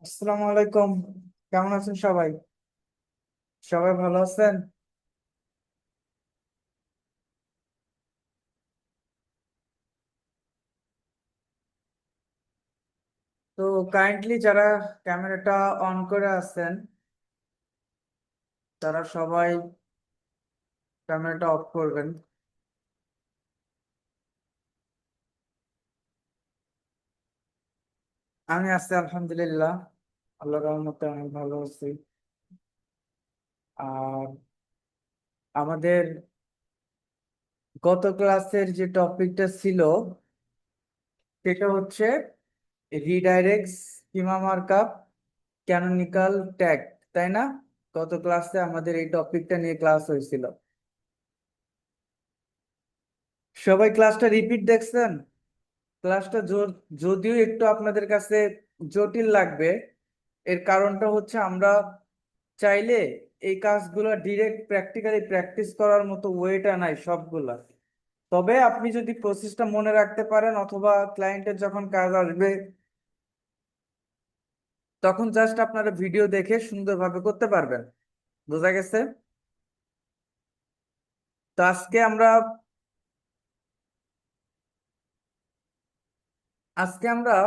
আসসালামু আলাইকুম। কেমন আছেন সবাই? সবাই ভালো আছেন? তো কাইন্ডলি যারা ক্যামেরাটা অন করে আছেন তারা সবাই ক্যামেরাটা অফ করবেন। আমি আছি আলহামদুলিল্লাহ, আল্লাহর রহমতে আমি ভালো আছি। আর আমাদের গত ক্লাসের যে টপিকটা ছিল সেটা হচ্ছে redirect, schema markup, canonical tag, তাই না? গত ক্লাসে আমাদের এই টপিকটা নিয়ে ক্লাস হয়েছিল। সবাই ক্লাসটা রিপিট দেখছেন? ক্লাসটা যদিও একটু আপনাদের কাছে জটিল লাগবে, এর কারণটা হচ্ছে আমরা চাইলে এই কাজগুলো ডিরেক্ট প্র্যাকটিক্যালি প্র্যাকটিস করার মতো ওয়েটা নাই সবগুলা। তবে আপনি যদি প্রসেসটা মনে রাখতে পারেন অথবা ক্লায়েন্টের যখন কাজ আসবে তখন জাস্ট আপনারা ভিডিও দেখে সুন্দরভাবে করতে পারবেন। বোঝা গেছে? তো আজকে আমরা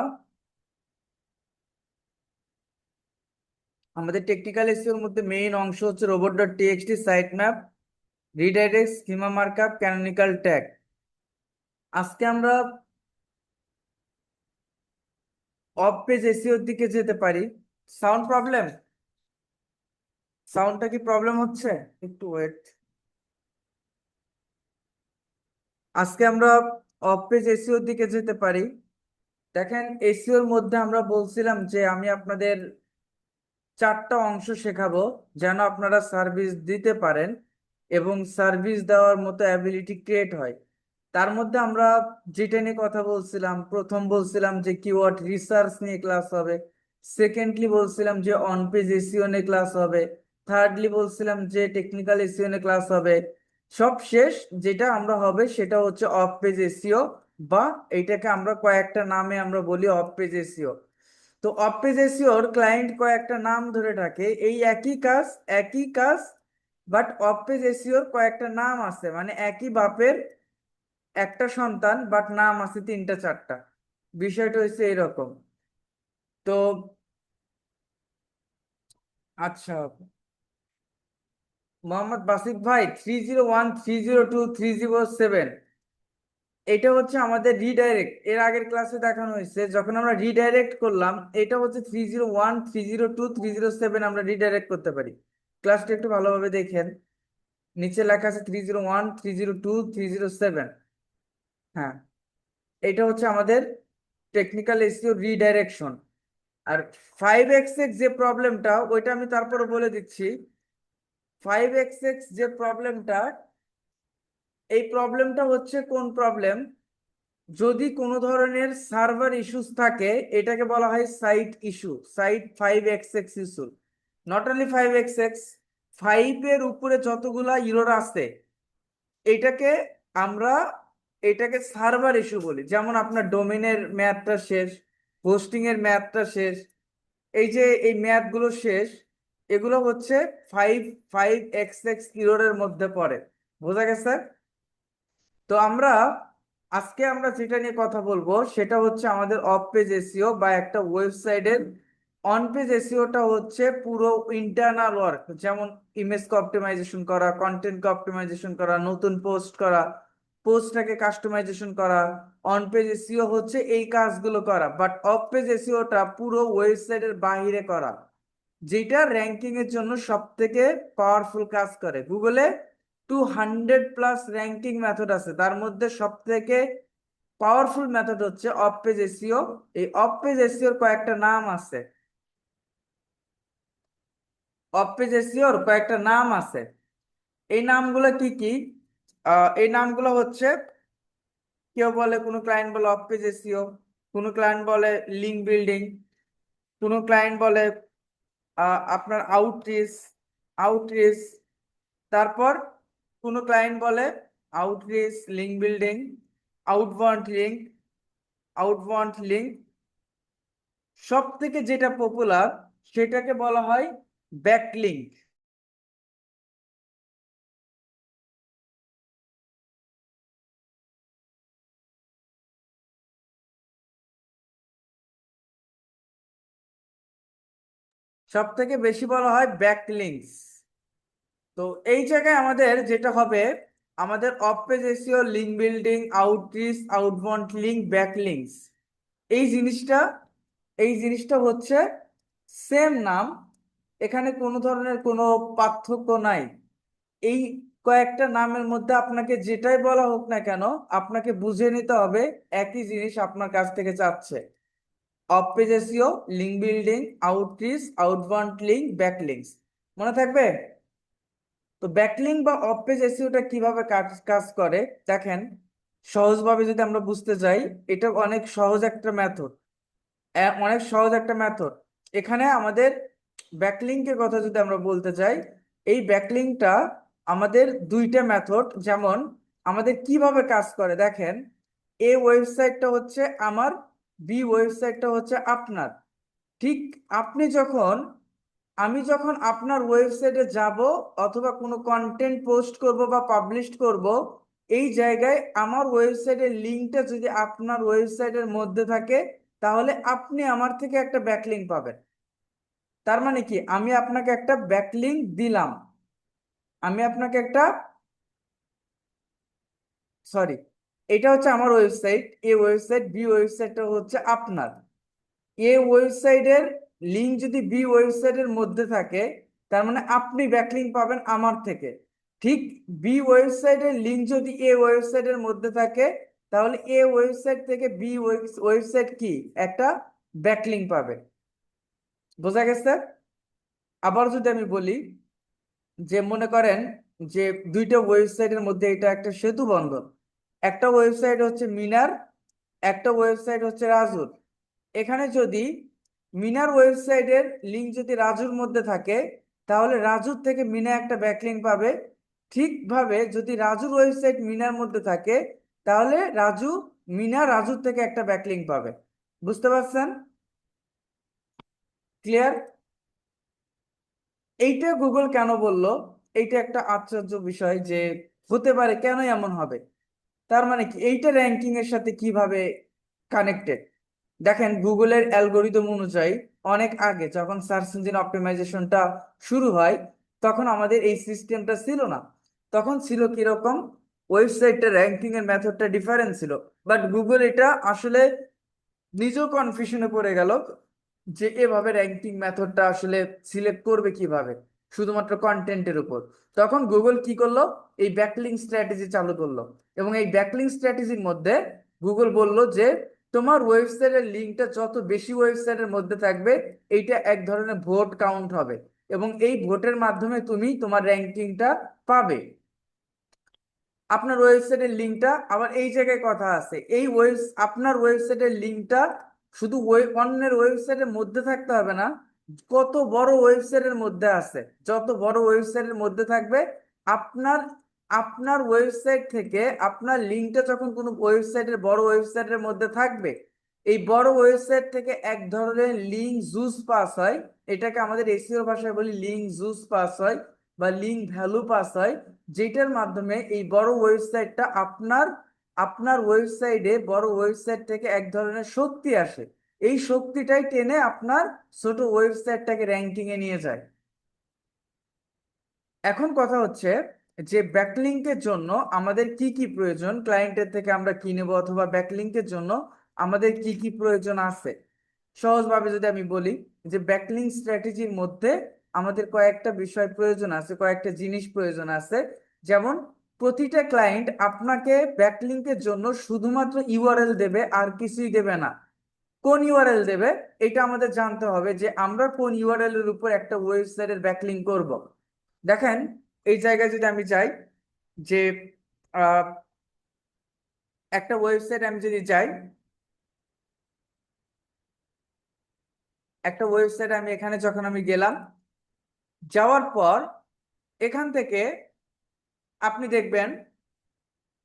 আমাদের টেকনিক্যাল এসইওর মধ্যে মেইন অংশ হচ্ছে robot dot TXT, site map, redirect, schema markup, canonical tag. আজকে আমরা অফ পেজ এসইওর দিকে যেতে পারি। Sound problem? সাউন্ডটা কি প্রবলেম হচ্ছে? একটু ওয়েট। আজকে আমরা অফ পেজ এসইওর দিকে যেতে পারি। দেখেন, এসইওর মধ্যে আমরা বলছিলাম যে আমি আপনাদের চারটা অংশ শেখাবো যেন আপনারা সার্ভিস দিতে পারেন এবং সার্ভিস দেওয়ার মতো অ্যাবিলিটি ক্রিয়েট হয়। তার মধ্যে আমরা যেটা নিয়ে কথা বলছিলাম, প্রথম বলছিলাম যে কিওয়ার্ড রিসার্চ নিয়ে ক্লাস হবে। সেকেন্ডলি বলছিলাম যে অন পেজ এসইও নিয়ে ক্লাস হবে। থার্ডলি বলছিলাম যে টেকনিক্যাল এসইও নিয়ে ক্লাস হবে। সব শেষ যেটা আমরা হবে সেটা হচ্ছে অফ পেজ এসইও, বা এইটাকে আমরা কয়েকটা নামে আমরা বলি অফ পেজ এসইও। তো অফ পেজ এসইওর ক্লায়েন্ট কয়েকটা নাম ধরে থাকে, এই একই কাজ, বাট অফ পেজ এসইওর কয়েকটা নাম আছে, মানে একই বাপের একটা সন্তান, বাট নাম আছে তিনটা চারটা। বিষয়টা হচ্ছে এরকম। তো আচ্ছা, মোহাম্মদ বাসিফ ভাই, 301302307, এটা হচ্ছে আমাদের রিডাইরেক্ট। এর আগের ক্লাসে দেখানো হয়েছে যখন আমরা রিডাইরেক্ট করলাম, এটা হচ্ছে 301302307 আমরা রিডাইরেক্ট করতে পারি। ক্লাসটা একটু ভালোভাবে দেখেন, নিচে লেখা আছে 301302307। হ্যাঁ, এটা হচ্ছে আমাদের টেকনিক্যাল এসইও রিডাইরেকশন। আর 5xx যে প্রবলেমটা, ওইটা আমি তারপরে বলে দিচ্ছি। 5xx যে প্রবলেমটা, এই প্রবলেমটা হচ্ছে কোন প্রবলেম? যদি কোনো ধরনের সার্ভার ইস্যুস থাকে এটাকে বলা হয় site issue, site 5xx issue. Not only 5xx, 5 এর উপরে যতগুলা ইরর আছে এটাকে আমরা এটাকে সার্ভার ইস্যু বলি। যেমন আপনার ডোমেনের মেয়াদটা শেষ, হোস্টিং এর মেয়াদটা শেষ, এই যে এই মেয়াদ গুলো শেষ, এগুলো হচ্ছে ফাইভ ফাইভ এক্স এক্স ইরোরের মধ্যে পড়ে। বোঝা গেছে? তো আজকে আমরা যেটা নিয়ে কথা বলবো সেটা হচ্ছে আমাদের অফ পেজ এসইও বা একটা ওয়েবসাইটের। অন পেজ এসইওটা হচ্ছে পুরো ইন্টারনাল ওয়ার্ক, যেমন ইমেজকে অপটিমাইজেশন করা, কন্টেন্টকে অপটিমাইজেশন করা, নতুন পোস্ট করা, পোস্টটাকে কাস্টমাইজেশন করা। অন পেজ এসইও হচ্ছে এই কাজগুলো করা, বাট অফ পেজ এসইওটা পুরো ওয়েবসাইটের বাইরে করা, যেটা র্যাঙ্কিং এর জন্য সব থেকে পাওয়ারফুল কাজ করে। গুগলে 200+ র্যাঙ্কিং মেথড আছে, তার মধ্যে সব থেকে পাওয়ারফুল মেথড হচ্ছে অফ পেজ এসইও। এই অফ পেজ এসইওর কয়েকটা নাম আছে, অফ পেজ এসইওর কয়েকটা নাম আছে। এই নামগুলো কি কি? এই নামগুলো হচ্ছে, কেউ বলে, কোনো ক্লায়েন্ট বলে অফ পেজ এসইও, কোনো ক্লায়েন্ট বলে লিঙ্ক বিল্ডিং, কোনো ক্লায়েন্ট বলে আপনার আউটরিচ, তারপর কোনো ক্লায়েন্ট বলে outreach, link building, outbound link, outbound link, সব থেকে যেটা পপুলার সেটাকে বলা হয় ব্যাকলিঙ্ক। সব থেকে বেশি বলা হয় ব্যাকলিঙ্কস। তো এই জায়গায় আমাদের যেটা হবে, আমাদের off page SEO, link building, outreach, outbound link, backlinks, এই জিনিসটা এই জিনিসটা হচ্ছে সেম নাম। এখানে কোনো ধরনের কোনো পার্থক্য নাই। এই কয়েকটা নামের মধ্যে আপনাকে যেটাই বলা হোক না কেন, আপনাকে বুঝে নিতে হবে একই জিনিস আপনার কাছ থেকে চাচ্ছে। Off page SEO, link building, outreach, outbound link, backlinks, মনে থাকবে? তো ব্যাকলিঙ্ক বা অফ পেজ এসইওটা কিভাবে কাজ কাজ করে দেখেন। সহজভাবে যদি আমরা বুঝতে যাই, এটা অনেক সহজ একটা মেথড, অনেক সহজ একটা মেথড। এখানে আমাদের ব্যাকলিঙ্কের কথা যদি আমরা বলতে চাই, এই ব্যাকলিঙ্কটা আমাদের দুইটা মেথড। যেমন আমাদের কিভাবে কাজ করে দেখেন, এ ওয়েবসাইটটা হচ্ছে আমার, বি ওয়েবসাইটটা হচ্ছে আপনার। ঠিক আপনি যখন আমি যখন আপনার ওয়েবসাইটে যাব অথবা কোনো কন্টেন্ট পোস্ট করব বা পাবলিশ করব, এই জায়গায় আমার ওয়েবসাইটের লিঙ্কটা যদি আপনার ওয়েবসাইটের মধ্যে থাকে, তাহলে আপনি আমার থেকে একটা ব্যাকলিঙ্ক পাবেন। তার মানে কি, আমি আপনাকে একটা ব্যাকলিঙ্ক দিলাম। আমি আপনাকে একটা, সরি, এটা হচ্ছে আমার ওয়েবসাইট, এ ওয়েবসাইট, বি ওয়েবসাইটটা হচ্ছে আপনার। এ ওয়েবসাইটের লিঙ্ক যদি বি ওয়েবসাইটের মধ্যে থাকে, তার মানে আপনি ব্যাকলিঙ্ক পাবেন আমার থেকে। ঠিক বি ওয়েবসাইটের লিঙ্ক যদি এ ওয়েবসাইটের মধ্যে থাকে, তাহলে এ ওয়েবসাইট থেকে বি ওয়েবসাইট কি একটা ব্যাকলিঙ্ক পাবে। বোঝা গেছে? আবার যদি আমি বলি যে মনে করেন যে দুইটা ওয়েবসাইটের মধ্যে এটা একটা সেতু বন্ধন। একটা ওয়েবসাইট হচ্ছে মিনার, একটা ওয়েবসাইট হচ্ছে রাজুর। এখানে যদি মিনার ওয়েবসাইটের লিঙ্ক যদি রাজুর মধ্যে থাকে, তাহলে রাজুর থেকে মিনা একটা ব্যাকলিঙ্ক পাবে। ঠিকভাবে যদি রাজুর ওয়েবসাইট মিনার মধ্যে থাকে, তাহলে মিনা রাজুর থেকে একটা ব্যাকলিঙ্ক পাবে। বুঝতে পারছেন? ক্লিয়ার? এইটা গুগল কেন বলল, এইটা একটা আশ্চর্য বিষয় যে হতে পারে, কেন এমন হবে। তার মানে কি, এইটা র্যাঙ্কিং এর সাথে কিভাবে কানেক্টেড দেখেন। গুগলের অ্যালগোরিদম অনুযায়ী অনেক আগে যখন সার্চ ইঞ্জিন অপটিমাইজেশনটা শুরু হয়, তখন আমাদের এই সিস্টেমটা ছিল না। তখন ছিল কিরকম, ওয়েবসাইটটা র্যাঙ্কিং এর মেথডটা ডিফারেন্ট ছিল। বাট গুগল এটা আসলে নিজেও কনফিউশনে পড়ে গেল যে এভাবে র্যাঙ্কিং মেথডটা আসলে সিলেক্ট করবে কিভাবে শুধুমাত্র কন্টেন্টের উপর। তখন গুগল কি করলো, এই ব্যাকলিঙ্ক স্ট্র্যাটেজি চালু করলো। এবং এই ব্যাকলিঙ্ক স্ট্র্যাটেজির মধ্যে গুগল বলল যে তোমার ওয়েবসাইটের লিঙ্কটা যত বেশি ওয়েবসাইটের মধ্যে থাকবে, এইটা এক ধরনের ভোট কাউন্ট হবে, এবং এই ভোটের মাধ্যমে তুমি তোমার র্যাঙ্কিংটা পাবে। আপনার ওয়েবসাইটের লিঙ্কটা আবার এই জায়গায় কথা আছে, এই আপনার ওয়েবসাইটের লিঙ্কটা শুধু অন্যের ওয়েবসাইটের মধ্যে থাকতে হবে না, কত বড় ওয়েবসাইটের মধ্যে আছে, যত বড় ওয়েবসাইটের মধ্যে থাকবে, আপনার আপনার ওয়েবসাইট থেকে আপনার লিঙ্কটা যখন কোনো ওয়েবসাইটের বড় ওয়েবসাইটের মধ্যে থাকবে, এই বড় ওয়েবসাইট থেকে এক ধরনের লিঙ্ক জুস পাস হয়। এটাকে আমাদের এসইও ভাষায় বলি লিঙ্ক জুস পাস হয় বা লিঙ্ক ভ্যালু পাস হয়, যেটার মাধ্যমে এই বড় ওয়েবসাইটটা আপনার আপনার ওয়েবসাইটে বড় ওয়েবসাইট থেকে এক ধরনের শক্তি আসে। এই শক্তিটাই টেনে আপনার ছোট ওয়েবসাইটটাকে র্যাঙ্কিং এ নিয়ে যায়। এখন কথা হচ্ছে যে ব্যাকলিংকের জন্য আমাদের কি কি প্রয়োজন, ক্লায়েন্টের থেকে আমরা কি নেব, অথবা ব্যাকলিংকের জন্য আমাদের কি কি প্রয়োজন আছে। সহজভাবে যদি আমি বলি যে ব্যাকলিং স্ট্র্যাটেজির মধ্যে আমাদের কয়েকটা বিষয় প্রয়োজন আছে, কয়েকটা জিনিস প্রয়োজন আছে। যেমন প্রতিটা ক্লায়েন্ট আপনাকে ব্যাকলিংকের জন্য শুধুমাত্র ইউআরএল দেবে, আর কিছুই দেবে না। কোন ইউআরএল দেবে, এটা আমাদের জানতে হবে যে আমরা কোন ইউআরএল এর উপর একটা ওয়েবসাইটের ব্যাকলিং করব। দেখেন, এই জায়গায় যদি আমি যাই যে আহ, একটা ওয়েবসাইট আমি যদি যাই, একটা ওয়েবসাইট আমি এখানে যখন আমি গেলাম, যাওয়ার পর এখান থেকে আপনি দেখবেন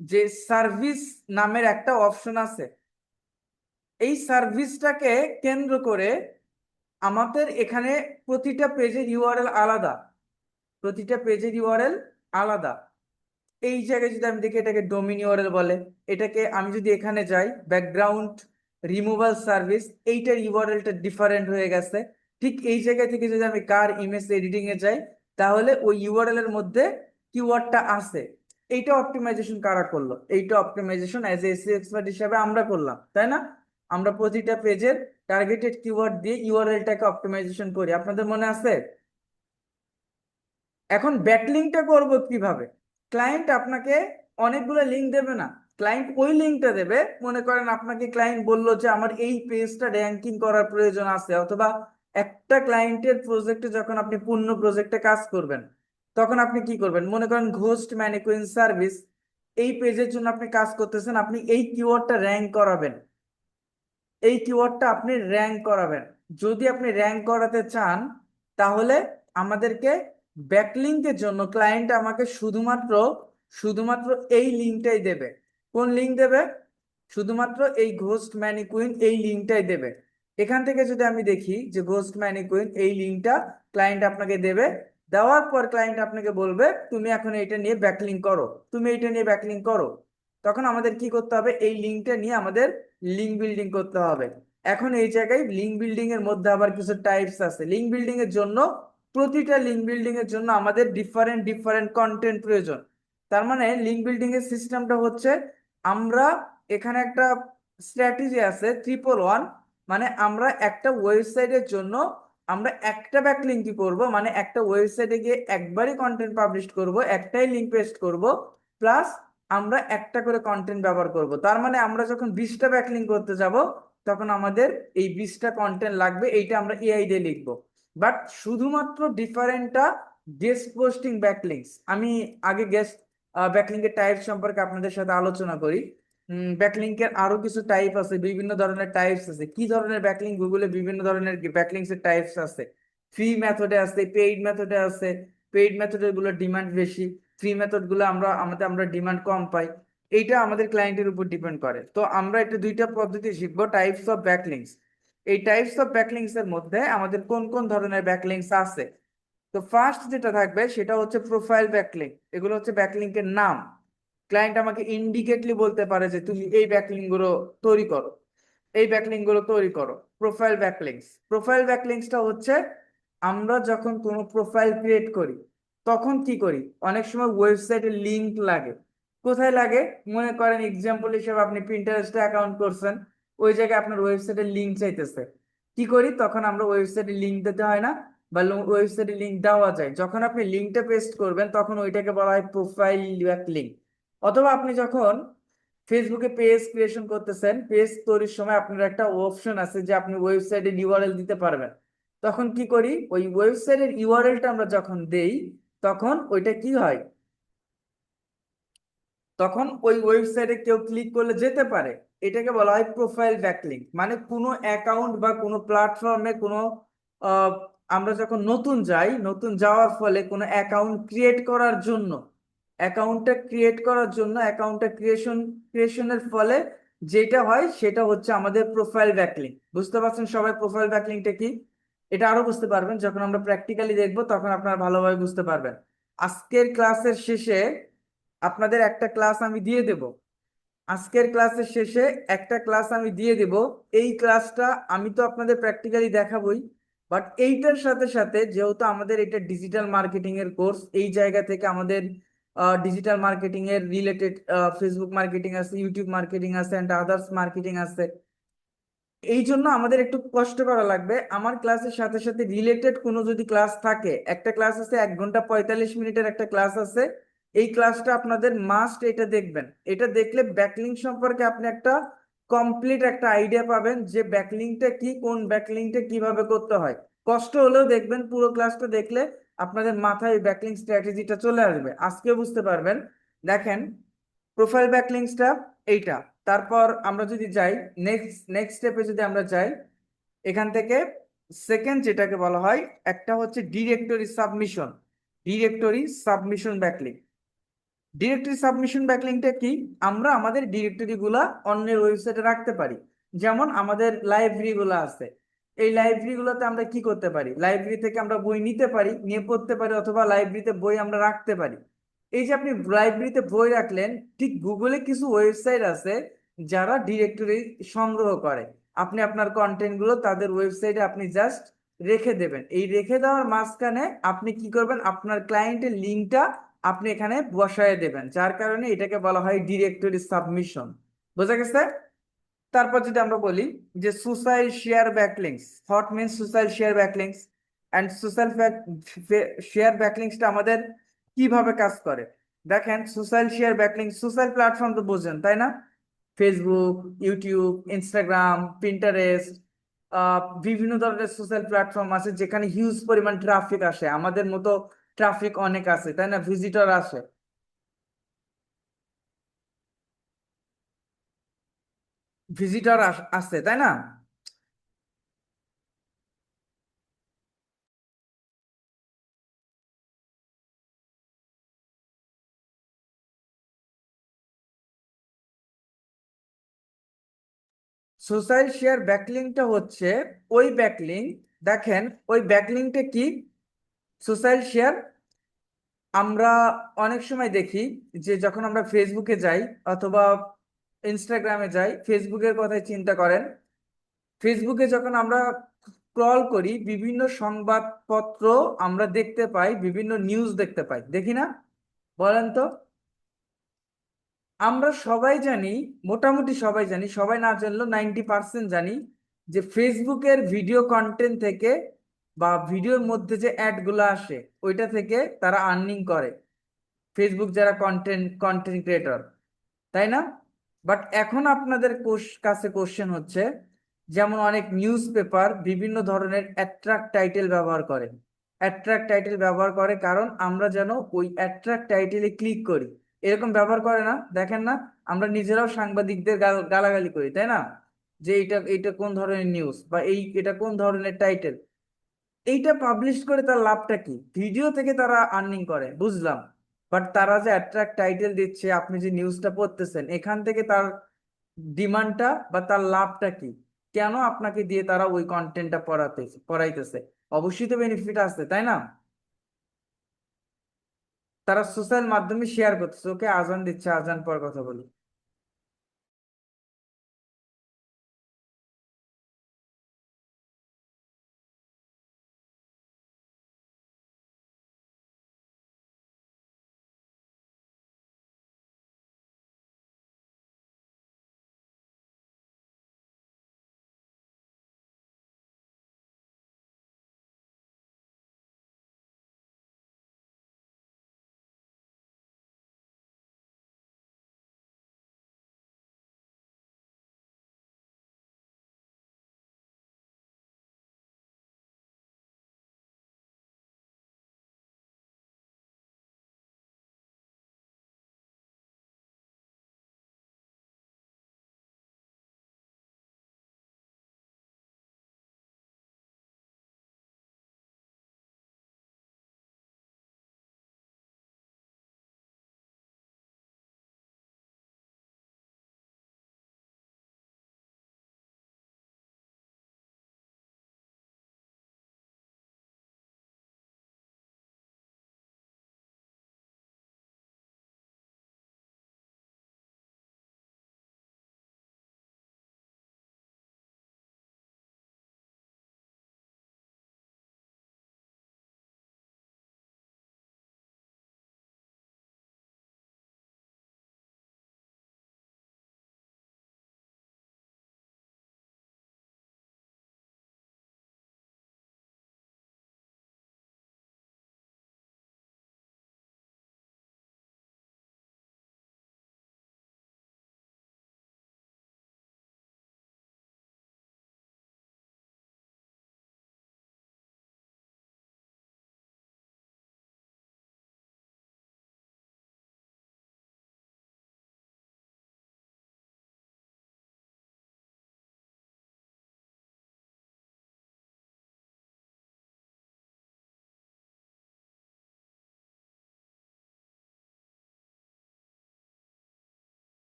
যে সার্ভিস নামের একটা অপশন আছে। এই সার্ভিসটাকে কেন্দ্র করে আমাদের এখানে প্রতিটা পেজের ইউআরএল আলাদা, প্রতিটা পেজের ইউআরএল আলাদা। এই জায়গায় যদি আমি দেখি এটাকে ডোমিন ইউআরএল বলে, এটাকে আমি যদি এখানে যাই ব্যাকগ্রাউন্ড রিমুভাল সার্ভিস, এইটার ইউআরএলটা ডিফারেন্ট হয়ে গেছে। ঠিক এই জায়গা থেকে যদি আমি কার ইমেজ এডিটিং এ যাই, তাহলে ওই ইউআরএল এর মধ্যে কিওয়ার্ডটা আছে। এইটা অপটিমাইজেশন কারা করলো? এইটা optimization as a SEO expert হিসাবে আমরা করলাম, তাই না? আমরা প্রতিটা পেজের টার্গেটেড কিওয়ার্ড দিয়ে ইউআরএলটাকে অপটিমাইজেশন করি, আপনাদের মনে আছে? এখন ব্যাকলিংকটা করব কিভাবে? ক্লায়েন্ট আপনাকে অনেকগুলো লিঙ্ক দেবে না, ক্লায়েন্ট ওই লিঙ্কটা দেবে। মনে করেন আপনাকে ক্লায়েন্ট বললো যে আমার এই পেজটা র্যাঙ্কিং করার প্রয়োজন আছে, অথবা একটা ক্লায়েন্টের প্রজেক্টে যখন আপনি পূর্ণ প্রজেক্টে কাজ করবেন, তখন আপনি কি করবেন? মনে করেন ঘোস্ট ম্যানিকুইন সার্ভিস, এই পেজের জন্য আপনি কাজ করতেছেন, আপনি এই কিওয়ার্ডটা র্যাঙ্ক করাবেন, এই কিওয়ার্ডটা আপনি র্যাঙ্ক করাবেন। যদি আপনি র্যাঙ্ক করাতে চান, তাহলে আমাদেরকে ব্যাকলিংকের জন্য ক্লায়েন্ট আমাকে শুধুমাত্র শুধুমাত্র এই লিঙ্কটাই দেবে। কোন লিঙ্ক দেবে? শুধুমাত্র এই ঘোস্ট ম্যানিকুইন এই লিঙ্কটাই দেবে। এখান থেকে যদি আমি দেখি যে ঘোস্ট ম্যানিকুইন এই লিঙ্কটা ক্লায়েন্ট আপনাকে দেবে, দেওয়ার পর ক্লায়েন্ট আপনাকে বলবে তুমি এখন এইটা নিয়ে ব্যাকলিং করো, তুমি এইটা নিয়ে ব্যাকলিং করো। তখন আমাদের কি করতে হবে? এই লিঙ্কটা নিয়ে আমাদের লিঙ্ক বিল্ডিং করতে হবে। এখন এই জায়গায় লিঙ্ক বিল্ডিং এর মধ্যে আবার কিছু টাইপস আছে। লিঙ্ক বিল্ডিং এর জন্য, প্রতিটা লিঙ্ক বিল্ডিং এর জন্য আমাদের ডিফারেন্ট ডিফারেন্ট কন্টেন্ট প্রয়োজন। তার মানে লিঙ্ক বিল্ডিং এর সিস্টেমটা হচ্ছে, আমরা এখানে একটা স্ট্র্যাটেজি আছে 111, মানে আমরা একটা ওয়েবসাইটের জন্য আমরা একটা ব্যাকলিঙ্ক কি করব, মানে একটা ওয়েবসাইটে গিয়ে একবারই কন্টেন্ট পাবলিশ করব, একটাই লিঙ্ক পেস্ট করব, প্লাস আমরা একটা করে কন্টেন্ট ব্যবহার করব। তার মানে আমরা যখন 20টা ব্যাকলিঙ্ক করতে যাব, তখন আমাদের এই 20টা কন্টেন্ট লাগবে, এইটা আমরা এআই দিয়ে লিখবো। বাট শুধুমাত্র ডিফারেন্টটা গেস্ট পোস্টিং ব্যাকলিঙ্কস। আমি আগে গেস্ট ব্যাকলিঙ্কের টাইপ সম্পর্কে আপনাদের সাথে আলোচনা করি। ব্যাকলিঙ্কের আরো কিছু টাইপ আছে, বিভিন্ন ধরনের টাইপস আছে। কি ধরনের ব্যাকলিঙ্ক? গুগলে বিভিন্ন ধরনের ব্যাকলিঙ্কস এর টাইপস আছে। ফ্রি মেথডে আছে, পেইড মেথডে আছে। পেইড মেথডের গুলো ডিমান্ড বেশি, ফ্রি মেথড গুলো আমরা ডিমান্ড কম পাই। এইটা আমাদের ক্লায়েন্টের উপর ডিপেন্ড করে। তো আমরা এটা দুইটা পদ্ধতি শিখবো, টাইপস অফ ব্যাকলিঙ্কস। এই টাইপস অফ ব্যাকলিঙ্কস এর মধ্যে আমাদের কোন কোন ধরনের ব্যাকলিঙ্কস আছে। তো ফার্স্ট যেটা থাকবে সেটা হচ্ছে প্রোফাইল ব্যাকলিঙ্ক। এগুলো হচ্ছে ব্যাকলিঙ্কের নাম। ক্লায়েন্ট আমাকে ইন্ডিকেটলি বলতে পারে যে তুমি এই ব্যাকলিঙ্ক গুলো তৈরি করো, এই ব্যাকলিঙ্ক গুলো তৈরি করো। প্রোফাইল ব্যাকলিঙ্কস, প্রোফাইল ব্যাকলিঙ্কসটা হচ্ছে আমরা যখন কোনো প্রোফাইল ক্রিয়েট করি, তখন কি করি? অনেক সময় ওয়েবসাইটে লিংক লাগে। কোথায় লাগে? মনে করেন এক্সাম্পল হিসেবে আপনি প্রিন্টারেস্টে অ্যাকাউন্ট করছেন, ওই জায়গায় আপনার ওয়েবসাইটের লিংক চাইতেছে। কি করি? তখন আমরা ওয়েবসাইটে লিংক দিতে হয় না, বা ওয়েবসাইটে লিংক দেওয়া যায়। যখন আপনি লিংকটা পেস্ট করবেন, তখন ওইটাকে বলা হয় প্রোফাইল ব্যাকলিঙ্ক। অথবা আপনি যখন ফেসবুকে পেজ ক্রিয়েশন করতেছেন, পেজ তৈরির সময় আপনার একটা অপশন আছে যে আপনি ওয়েবসাইটের ইউআরএল দিতে পারবেন। তখন কি করি? ওই ওয়েবসাইটের ইউআরএলটা আমরা যখন দেই, তখন ওইটা কি হয়? তখন ওই ওয়েবসাইটে কেউ ক্লিক করলে যেতে পারে। এটাকে বলা হয় প্রোফাইল ব্যাকলিঙ্ক। মানে কোনো অ্যাকাউন্ট বা কোনো প্ল্যাটফর্মে কোনো আহ, আমরা যখন নতুন যাই, নতুন যাওয়ার ফলে কোনো অ্যাকাউন্ট ক্রিয়েট করার জন্য, অ্যাকাউন্টটা ক্রিয়েট করার জন্য অ্যাকাউন্টটা ক্রিয়েশনের ফলে যেটা হয় সেটা হচ্ছে আমাদের প্রোফাইল ব্যাকলিঙ্ক। বুঝতে পারছেন সবাই প্রোফাইল ব্যাকলিঙ্কটা কি? এটা আরো বুঝতে পারবেন যখন আমরা প্র্যাকটিক্যালি দেখবো, তখন আপনারা ভালোভাবে বুঝতে পারবেন। আজকের ক্লাসের শেষে আপনাদের একটা ক্লাস আমি দিয়ে দেব। আজকের ক্লাসের শেষে একটা ক্লাস আমি দিয়ে দেব। এই ক্লাসটা আমি তো আপনাদের প্র্যাকটিক্যালি দেখাবই, বাট এইটার সাথে সাথে যেহেতু আমাদের এটা ডিজিটাল মার্কেটিং এর কোর্স, এই জায়গা থেকে আমাদের ডিজিটাল মার্কেটিং এর রিলেটেড ফেসবুক মার্কেটিং আছে, ইউটিউব মার্কেটিং আছে, অ্যান্ড আদার্স মার্কেটিং আছে। এই জন্য আমাদের একটু কষ্ট করা লাগবে। আমার ক্লাসের সাথে সাথে রিলেটেড কোনো যদি ক্লাস থাকে, একটা ক্লাস আছে 1 ঘন্টা 45 মিনিটের একটা ক্লাস আছে, এই ক্লাসটা আপনাদের মাস্ট এটা দেখবেন। এটা দেখলে ব্যাকলিঙ্ক সম্পর্কে আপনি একটা কমপ্লিট একটা আইডিয়া পাবেন যে ব্যাকলিঙ্কটা কি, কোন ব্যাকলিঙ্কটা কিভাবে করতে হয়। কষ্ট হলেও দেখবেন, পুরো ক্লাসটা দেখলে আপনাদের মাথায় ব্যাকলিঙ্ক স্ট্র্যাটেজিটা চলে আসবে, আজকে বুঝতে পারবেন। দেখেন প্রোফাইল ব্যাকলিঙ্কসটা এইটা। তারপর আমরা যদি যাই নেক্সট নেক্সট স্টেপে, যদি আমরা যাই এখান থেকে, সেকেন্ড যেটাকে বলা হয় একটা হচ্ছে directory submission. Directory submission backlink. Directory submission ব্যাকলিঙ্কটা কি? আমরা আমাদের ডিরেক্টরি গুলা অন্যের ওয়েবসাইটে রাখতে পারি। যেমন আমাদের লাইব্রেরি গুলো আছে, এই লাইব্রেরি গুলোতে আমরা কি করতে পারি, লাইব্রেরি থেকে আমরা বই নিতে পারি, নিয়ে পড়তে পারি, অথবা লাইব্রেরিতে বই আমরা রাখতে পারি। এই যে আপনি লাইব্রেরিতে বই রাখলেন, ঠিক গুগলে কিছু ওয়েবসাইট আছে যারা ডিরেক্টরি সংগ্রহ করে। আপনি আপনার কন্টেন্ট গুলো তাদের ওয়েবসাইটে আপনি জাস্ট রেখে দেবেন। এই রেখে দেওয়ার মাঝখানে আপনি কি করবেন, আপনার ক্লায়েন্টের লিঙ্কটা আপনি এখানে বসায় দেবেন, যার কারণে এটাকে বলা হয় ডিরেক্টরি সাবমিশন। বোঝা গেছে? তারপর যদি আমরা বলি যে social share backlinks, what means social share backlinks and social share ব্যাকলিংসটা আমাদের কিভাবে কাজ করে। দেখেন, social share backlinks, social platform তো বোঝেন তাই না? ফেসবুক, ইউটিউব, ইনস্টাগ্রাম, পিন্টারেস্ট, বিভিন্ন ধরনের সোশ্যাল প্ল্যাটফর্ম আছে যেখানে হিউজ পরিমাণ ট্রাফিক আসে, আমাদের মতো ট্রাফিক অনেক আছে তাই না, ভিজিটর আসে, ভিজিটর আসে তাই না? সোশ্যাল শেয়ার ব্যাকলিংটা হচ্ছে ওই ব্যাকলিং, দেখেন ওই ব্যাকলিংটা কি, সোশ্যাল শেয়ার, আমরা অনেক সময় দেখি যে যখন আমরা ফেসবুকে যাই অথবা ইনস্টাগ্রামে যাই, ফেসবুকের কথাই চিন্তা করেন, ফেসবুকে যখন আমরা স্ক্রল করি বিভিন্ন সংবাদপত্র আমরা দেখতে পাই, বিভিন্ন নিউজ দেখতে পাই, দেখি না? বলেন তো। আমরা সবাই জানি, মোটামুটি সবাই জানি, সবাই না জানলেও 90% জানি যে ফেসবুকের ভিডিও কন্টেন্ট থেকে বা ভিডিওর মধ্যে যে অ্যাড গুলো আসে ওইটা থেকে তারা আর্নিং করে, ফেসবুক যারা কন্টেন্ট কন্টেন্ট ক্রিয়েটর, তাই না? বাট এখন আপনাদের কাছে কোশ্চেন হচ্ছে, যেমন অনেক নিউজ পেপার বিভিন্ন ধরনের অ্যাট্রাক্ট টাইটেল ব্যবহার করে, অ্যাট্রাক্ট টাইটেল ব্যবহার করে কারণ আমরা যেন ওই অ্যাট্রাক্ট টাইটেলে ক্লিক করি, এরকম ব্যবহার করে না? দেখেন না, আমরা নিজেরাও সাংবাদিকদের গালাগালি করি তাই না, যে এইটা এইটা কোন ধরনের নিউজ, বা এটা কোন ধরনের টাইটেল। এইটা পাবলিশ করে তার লাভটা কি? ভিডিও থেকে তারা আর্নিং করে বুঝলাম, বাট তারা যে অ্যাট্রাক্ট টাইটেল দিচ্ছে, আপনি যে নিউজটা পড়তেছেন, এখান থেকে তার ডিমান্ডটা বা তার লাভটা কি? কেন আপনাকে দিয়ে তারা ওই কন্টেন্টটা পড়াইতেছে? অবশ্যই তো বেনিফিট আছে তাই না? তারা সোশ্যাল মাধ্যমে শেয়ার করতেছে। ওকে, আজান দিচ্ছে, আজান পর কথা বলি।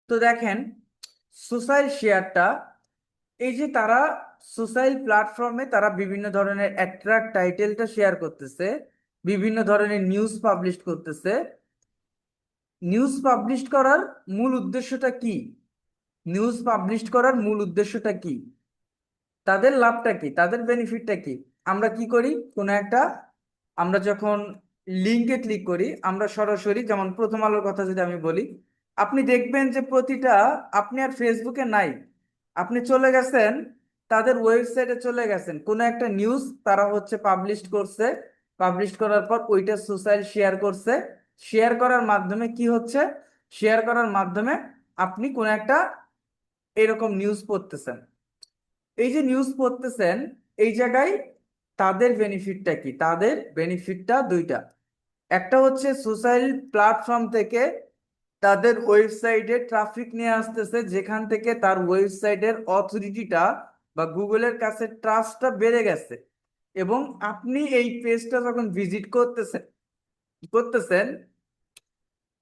তো দেখেন সোশ্যাল শেয়ারটা, এই যে তারা সোশ্যাল প্ল্যাটফর্মে তারা বিভিন্ন ধরনের অ্যাট্রাক্ট টাইটেলটা শেয়ার করতেছে, বিভিন্ন ধরনের নিউজ পাবলিশ করতেছে। নিউজ পাবলিশ করার মূল উদ্দেশ্যটা কি? নিউজ পাবলিশ করার মূল উদ্দেশ্যটা কি? তাদের লাভটা কি, তাদের বেনিফিটটা কি? আমরা কি করি, কোনো একটা, আমরা যখন লিঙ্কে ক্লিক করি, আমরা সরাসরি, যেমন প্রথম আলোর কথা যদি আমি বলি, আপনি দেখবেন যে প্রতিটা, আপনি আর ফেসবুকে নাই, আপনি চলে গেছেন তাদের ওয়েবসাইটে, চলে গেছেন, কোনো একটা নিউজ তারা হচ্ছে পাবলিশ করছে, পাবলিশ করার পর ওইটা সোশ্যাল শেয়ার করছে, শেয়ার করার মাধ্যমে কি হচ্ছে, শেয়ার করার মাধ্যমে আপনি কোনো একটা এরকম নিউজ পড়তেছেন। এই যে নিউজ পড়তেছেন, এই জায়গায় তাদের বেনিফিটটা কি? তাদের বেনিফিটটা দুইটা। একটা হচ্ছে সোশ্যাল প্ল্যাটফর্ম থেকে তাদের ওয়েবসাইটে ট্রাফিক নিয়ে আসতেছে, যেখান থেকে তার ওয়েবসাইটের অথরিটিটা বা গুগলের কাছে ট্রাস্টটা বেড়ে গেছে। এবং আপনি এই পেজটা যখন ভিজিট করতেছেন করতেছেন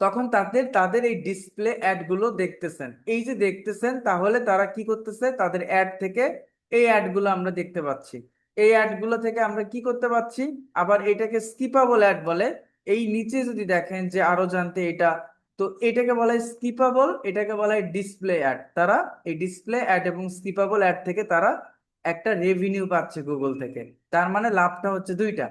তখন তাদের তাদের এই ডিসপ্লে অ্যাড গুলো দেখতেছেন। এই যে দেখতেছেন, তাহলে তারা কি করতেছে, তাদের অ্যাড থেকে এই অ্যাড গুলো আমরা দেখতে পাচ্ছি। এই অ্যাড গুলো থেকে আমরা কি করতে পারছি, আবার এটাকে স্কিপাবল অ্যাড বলে। এই নিচে যদি দেখেন যে আরো জানতে এটা, তো এটাকে বলা হয় স্কিপাবল, এটাকে বলা হয় ডিসপ্লে অ্যাড। তারা এই ডিসপ্লে অ্যাড এবং স্কিপাবল অ্যাড থেকে তারা একটা রেভিনিউ পাচ্ছে গুগল থেকে। তার মানে লাভটা হচ্ছে দুইটা।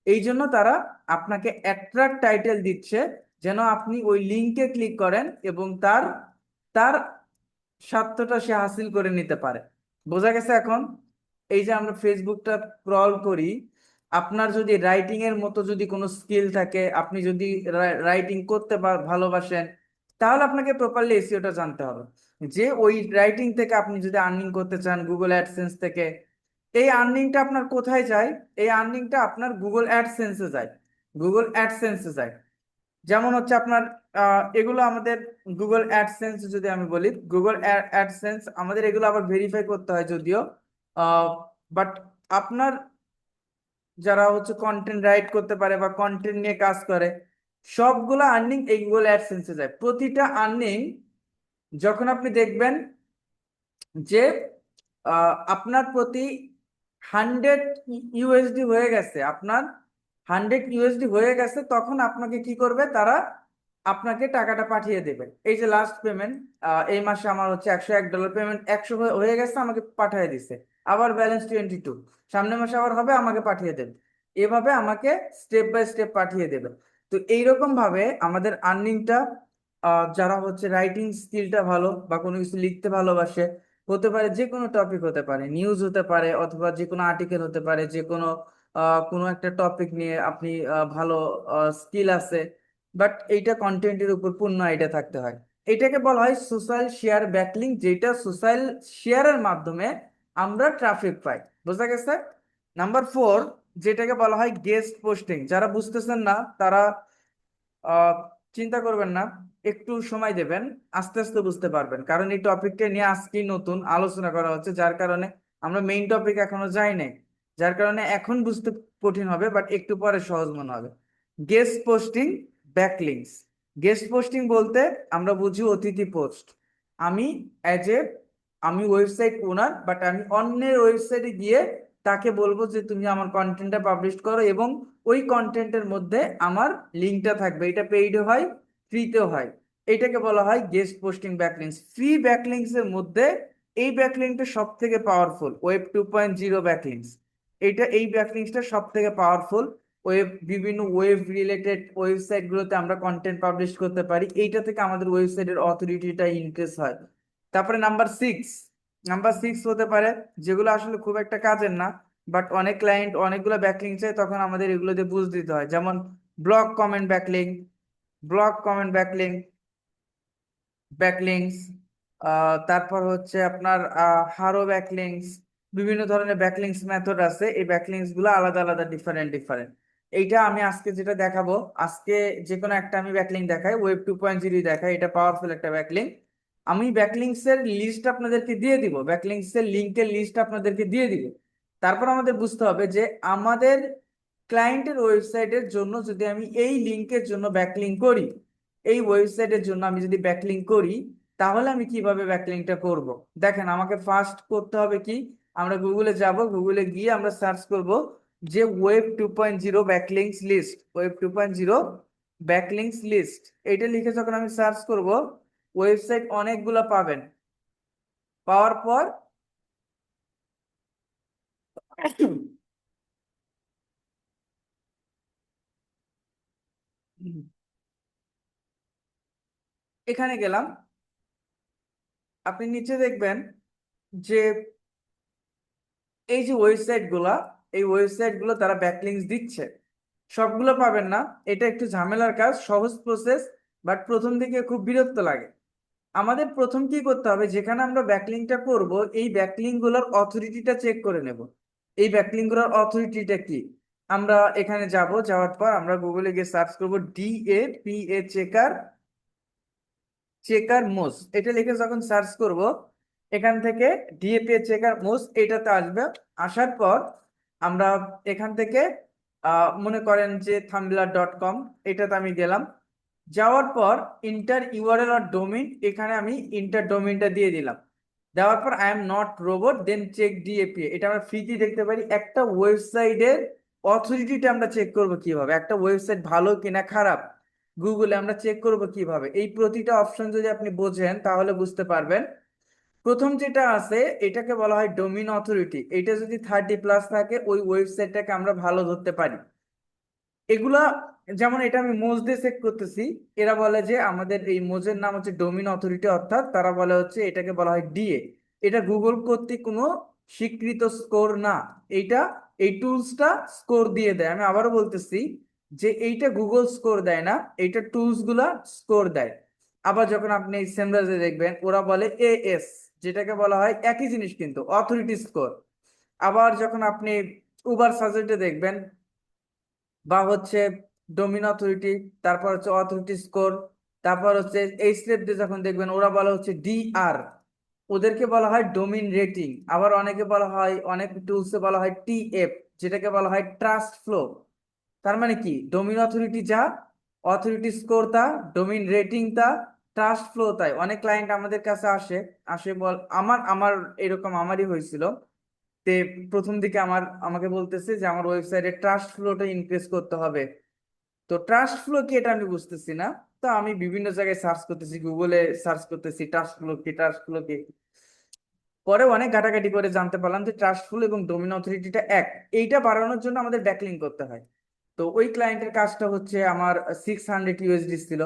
এই জন্য তারা আপনাকে অ্যাট্রাক্ট টাইটেল দিচ্ছে, যেন আপনি ওই লিঙ্কে ক্লিক করেন এবং তার তার স্বার্থটা সে হাসিল করে নিতে পারে। বোঝা গেছে এখন? এই যে আমরা ফেসবুকটা স্ক্রল করি, আপনার যদি রাইটিং এর মতো যদি কোনো স্কিল থাকে, আপনি যদি রাইটিং করতে ভালোবাসেন, তাহলে আপনাকে প্রপারলি এসইওটা জানতে হবে। যে ওই রাইটিং থেকে আপনি যদি আর্নিং করতে চান গুগল অ্যাডসেন্স থেকে, এই আর্নিংটা আপনার কোথায় যায়? এই আর্নিংটা আপনার গুগল অ্যাডসেন্সে যায়। গুগল অ্যাডসেন্সে যায়। যেমন হচ্ছে আপনার এগুলো আমাদের গুগল অ্যাডসেন্স, যদি আমি বলি গুগল অ্যাডসেন্স, আমাদের এগুলো আবার ভেরিফাই করতে হয় যদিও, বাট আপনার যারা হচ্ছে কন্টেন্ট রাইট করতে পারে বা কন্টেন্ট নিয়ে কাজ করে, সবগুলো আর্নিং এই গুগল অ্যাডসেন্সে যায়। প্রতিটা আর্নিং যখন আপনি দেখবেন যে আপনার প্রতি 100 ইউএসডি হয়ে গেছে, আপনার 100 ইউএসডি হয়ে গেছে, তখন আপনাকে কি করবে তারা, আপনাকে টাকাটা পাঠিয়ে দেবে। এই যে লাস্ট পেমেন্ট, এই মাসে আমার হচ্ছে $101 পেমেন্ট, 100 হয়ে গেছে, আমাকে পাঠিয়ে দিছে। আবার ব্যালেন্স 22, সামনের মাসে আবার হবে, আমাকে পাঠিয়ে দেবে। এভাবে আমাকে স্টেপ বাই স্টেপ পাঠিয়ে দেবে। তো এইরকম ভাবে আমাদের আর্নিংটা, যারা হচ্ছে রাইটিং স্কিলটা ভালো বা কোনো কিছু লিখতে ভালোবাসে, হতে পারে যে কোনো টপিক, হতে পারে নিউজ হতে পারে, অথবা যে কোনো আর্টিকেল হতে পারে, যে কোনো কোনো একটা টপিক নিয়ে আপনি ভালো স্কিল আছে, বাট এইটা কন্টেন্টের উপর পূর্ণ আইডিয়া থাকতে হয়। এটাকে বলা হয় সোশ্যাল শেয়ার ব্যাকলিং, যেটা সোশ্যাল শেয়ারের মাধ্যমে আমরা ট্রাফিক পাই। বোঝা গেছে? নাম্বার 4, যেটাকে বলা হয় গেস্ট পোস্টিং। যারা বুঝতেছেন না তারা আহ চিন্তা করবেন না, একটু সময় দেবেন, আস্তে আস্তে বুঝতে পারবেন। কারণ এই টপিকটা নিয়ে আজকেই নতুন আলোচনা করা হচ্ছে, যার কারণে আমরা মেইন টপিক এখনো যাই নাই, যার কারণে এখন বুঝতে কঠিন হবে, বাট একটু পরে সহজ মনে হবে। Guest posting, backlinks. Guest posting বলতে আমরা বুঝি অতিথি পোস্ট। আমি অ্যাজ এ, আমি ওয়েবসাইট ওনার, বাট আমি অন্যের ওয়েবসাইটে গিয়ে তাকে বলবো যে তুমি আমার কন্টেন্টটা পাবলিশ করো, এবং ওই কন্টেন্টের মধ্যে আমার লিঙ্কটা থাকবে। এটা পেইডও হয়, ফ্রিতেও হয়। এটাকে বলা হয় guest posting backlinks. Free backlinks এর মধ্যে এই ব্যাকলিংকটা সব থেকে পাওয়ারফুল, ওয়েব 2.0 ব্যাকলিংস। এই ব্যাকলিংসটা সব থেকে পাওয়ারফুল। বিভিন্ন ওয়েব রিলেটেড ওয়েবসাইট গুলোতে আমরা কন্টেন্ট পাবলিশ করতে পারি, এইটা থেকে আমাদের ওয়েবসাইটের অথরিটিটা ইনক্রিজ হয়। তারপরে নাম্বার 6 হতে পারে, যেগুলো আসলে খুব একটা কাজের না, বাট অনেক ক্লায়েন্ট অনেকগুলো ব্যাকলিং চাই, তখন আমাদের এগুলো দিয়ে বুঝ দিতে হয়। যেমন blog comment backlink, blog comment backlink backlinks তারপর হচ্ছে আপনার হারো ব্যাকলিংস। বিভিন্ন ধরনের ব্যাকলিংস মেথড আছে, এই ব্যাকলিংস গুলো আলাদা আলাদা, ডিফারেন্ট ডিফারেন্ট। এইটা আমি আজকে যেটা দেখাবো, আজকে যে কোনো একটা আমি ব্যাকলিং দেখাই, ওয়েব 2.0 দেখাই, এটা পাওয়ারফুল একটা ব্যাকলিং। আমি ব্যাকলিংস এর লিস্ট আপনাদেরকে দিয়ে দিব, ব্যাকলিংস এর লিঙ্কের লিস্ট আপনাদেরকে দিয়ে দিব। তারপর আমাদের বুঝতে হবে যে আমাদের ক্লায়েন্টের ওয়েবসাইটের জন্য যদি আমি এই লিঙ্কের জন্য ব্যাকলিং করি, এই ওয়েবসাইটের জন্য আমি যদি ব্যাকলিং করি, তাহলে আমি কিভাবে ব্যাকলিংকটা করব? দেখেন, আমাকে ফার্স্ট করতে হবে কি, আমরা গুগলে যাব, গুগলে গিয়ে আমরা সার্চ করব যে web 2.0 backlinks list, web 2.0 backlinks list, এটা লিখে যখন আমি সার্চ করব, ওয়েবসাইট অনেকগুলো পাবেন। পাওয়ার পর এখানে গেলাম, আপনি নিচে দেখবেন যে এই যে ওয়েবসাইট গুলা, এই ওয়েবসাইট গুলো তারা ব্যাকলিংকস দিচ্ছে। সবগুলো পাবেন না, এটা একটু ঝামেলার কাজ, সহজ প্রসেস, বাট প্রথম দিকে খুব বিরক্ত লাগে। আমাদের প্রথম কি করতে হবে, যেখানে আমরা ব্যাকলিংকটা করব, এই ব্যাকলিংক গুলোর অথরিটিটা চেক করে নেব। এই ব্যাকলিংক গুলোর অথরিটিটা কি, আমরা এখানে যাব, যাওয়ার পর আমরা গুগলে গিয়ে সার্চ করব DAPA চেকার, চেকার মোস, এটা লিখে যখন সার্চ করব, এখান থেকে ডিএপি চেকার মোস এটাতে আসবে। আসার পর আমরা এখান থেকে মনে করেন যে থাম্বলার.com, এটাতে আমি গেলাম। যাওয়ার পর ইন্টার ইউআরএল আর ডোমেইন, এখানে আমি ইন্টার ডোমেইনটা দিয়ে দিলাম। দেওয়ার পর I am not robot, then check DAP, এটা আমরা ফ্রিতে দেখতে পারি। একটা ওয়েবসাইটের অথরিটিটা আমরা চেক করব কিভাবে, একটা ওয়েবসাইট ভালো কিনা খারাপ গুগলে আমরা চেক করব কিভাবে, এই প্রতিটা অপশন যদি আপনি বোঝেন তাহলে বুঝতে পারবেন। প্রথম যেটা আছে এটাকে বলা হয় ডোমিন অথরিটি, এটা যদি 30+ থাকে ওই ওয়েবসাইটটাকে আমরা ভালো ধরতে পারি। এগুলা, যেমন এটা আমি মোজ দিয়ে চেক করতেছি, এরা বলে যে আমাদের এই মোজের নাম হচ্ছে ডোমিন অথরিটি, অর্থাৎ তারা বলে হচ্ছে এটাকে বলা হয় ডিএ। এটা গুগল কর্তৃক কোনো স্বীকৃত স্কোর না, এইটা এই টুলসটা স্কোর দিয়ে দেয়। আমি আবারও বলতেছি যে এইটা গুগল স্কোর দেয় না, এইটা টুলস গুলা স্কোর দেয়। আবার যখন আপনি সেমরাজে দেখবেন ওরা বলে এএস, যেটাকে বলা হয় একই জিনিস কিন্তু অথরিটি স্কোর। আবার যখন আপনি উবার সাজেন্টে দেখবেন বা হচ্ছে ডোমিন অথরিটি, তারপর হচ্ছে অথরিটি স্কোর, তারপর হচ্ছে এই স্টেপ দিয়ে যখন দেখবেন ওরা বলা হচ্ছে ডিআর, ওদেরকে বলা হয় ডোমিন রেটিং। আবার অনেকে বলা হয়, অনেক টুলসে বলা হয় টিএফ, যেটাকে বলা হয় ট্রাস্ট ফ্লো। তার মানে কি, ডোমিন অথরিটি যা, অথরিটি স্কোর তা, ডোমিন রেটিং তা, ট্রাস্ট ফ্লো তাই। অনেক ক্লায়েন্ট আমাদের কাছে আসে, আসে বল, আমার আমার এরকম আমারই হয়েছিল। তে প্রথম দিকে আমাকে বলতেছে যে আমার ওয়েবসাইটে ট্রাস্ট ফ্লোটা ইনক্রিজ করতে হবে। তো ট্রাস্ট ফ্লো কি এটা আমি বুঝতেছি না। তো আমি বিভিন্ন জায়গায় সার্চ করতেছি, গুগলে সার্চ করতেছি ট্রাস্ট ফ্লো কি, ট্রাস্ট ফ্লো কি। পরে অনেক ঘাটাঘাটি করে জানতে পারলাম যে ট্রাস্ট ফ্লো এবং ডোমেইন অথরিটিটা এক, এইটা বাড়ানোর জন্য আমাদের ব্যাকলিংক করতে হয়। তো ওই ক্লায়েন্টের কাজটা হচ্ছে আমার 600 USD ছিল।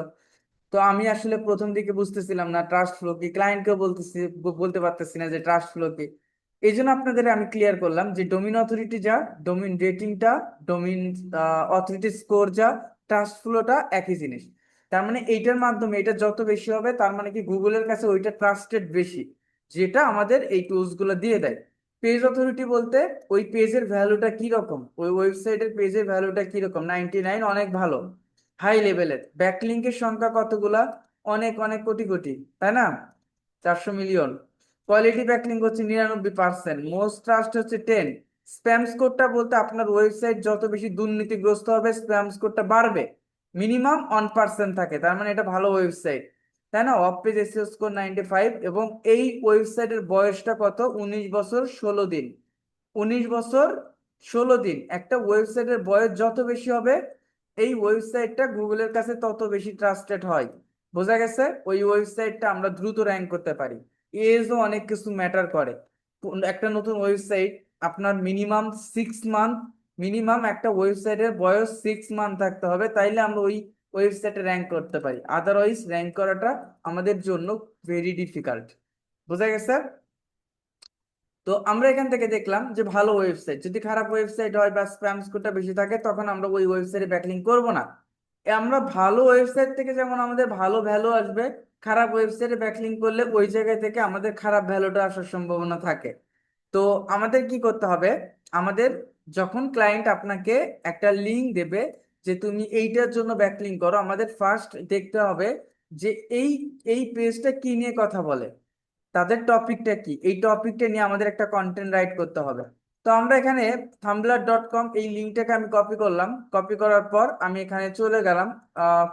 তো আমি আসলে প্রথম দিকে বুঝতেছিলাম না ট্রাস্ট ফ্লো কি, ক্লায়েন্টকেও বলতে পারতেছি না যে ট্রাস্ট ফ্লো কি। এই জন্য আপনাদের আমি ক্লিয়ার করলাম যে ডোমিন অথরিটি যা, ডোমিন রেটিংটা, ডোমিন অথরিটি স্কোর যা, ট্রাস্ট ফ্লোটা একই জিনিস। তার মানে এইটার মাধ্যমে এটা যত বেশি হবে তার মানে কি গুগলের কাছে ওইটা ট্রাস্টেড বেশি, যেটা আমাদের এই টুলস গুলো দিয়ে দেয়। পেজ অথরিটি বলতে ওই পেজের ভ্যালুটা কি রকম, ওই ওয়েবসাইটের পেজের ভ্যালুটা কি রকম, 99 অনেক ভালো, হাই লেভেলের। ব্যাকলিংকের সংখ্যা কতগুলা, অনেক অনেক কোটি কোটি, তাই না, 400 মিলিয়ন। কোয়ালিটি ব্যাকলিংক হচ্ছে 99%, মোস্ট ট্রাস্ট হচ্ছে 10। স্প্যাম স্কোরটা বলতে আপনার ওয়েবসাইট যত বেশি দুর্নীতিগ্রস্ত হবে স্প্যাম স্কোরটা বাড়বে। মিনিমাম 1% থাকে, তার মানে এটা ভালো ওয়েবসাইট, তাই না। অফ পেজ এসইও স্কোর 95, এবং এই ওয়েবসাইটের বয়সটা কত, 19 বছর 16 দিন। 19 বছর 16 দিন, একটা ওয়েবসাইটের বয়স যত বেশি হবে এই ওয়েবসাইটটা গুগলের কাছে তত বেশি ট্রাস্টেড হয়। বোঝা গেছে, ওই ওয়েবসাইটটা আমরা দ্রুত র্যাঙ্ক করতে পারি। এজও অনেক কিছু ম্যাটার করে। একটা নতুন ওয়েবসাইট আপনার মিনিমাম 6 মান্থ, মিনিমাম একটা ওয়েবসাইটের বয়স 6 মান্থ থাকতে হবে, তাইলে আমরা ওই ওয়েবসাইটে র্যাঙ্ক করতে পারি, আদারওয়াইজ র্যাঙ্ক করাটা আমাদের জন্য ভেরি ডিফিকাল্ট। বোঝা গেছে। তো আমরা এখান থেকে দেখলাম যে ভালো ওয়েবসাইট, যদি খারাপ ওয়েবসাইট হয় বা স্প্যাম স্কোরটা বেশি থাকে তখন আমরা ওই ওয়েবসাইটে ব্যাকলিংক করব না। আমরা ভালো ওয়েবসাইট থেকে যেমন আমাদের ভালো ভ্যালু আসবে, খারাপ ওয়েবসাইটে ব্যাকলিংক করলে ওই জায়গা থেকে আমাদের খারাপ ভ্যালুটা আসার সম্ভাবনা থাকে। তো আমাদের কি করতে হবে, আমাদের যখন ক্লায়েন্ট আপনাকে একটা লিঙ্ক দেবে যে তুমি এইটার জন্য ব্যাকলিংক করো, আমাদের ফার্স্ট দেখতে হবে যে এই এই পেজটা কি নিয়ে কথা বলে, তাদের টপিকটা কি, এই টপিকটা নিয়ে আমাদের একটা কন্টেন্ট রাইট করতে হবে। তো আমরা এখানে থাম্বলার.com এই লিঙ্কটাকে আমি কপি করলাম, কপি করার পর আমি এখানে চলে গেলাম,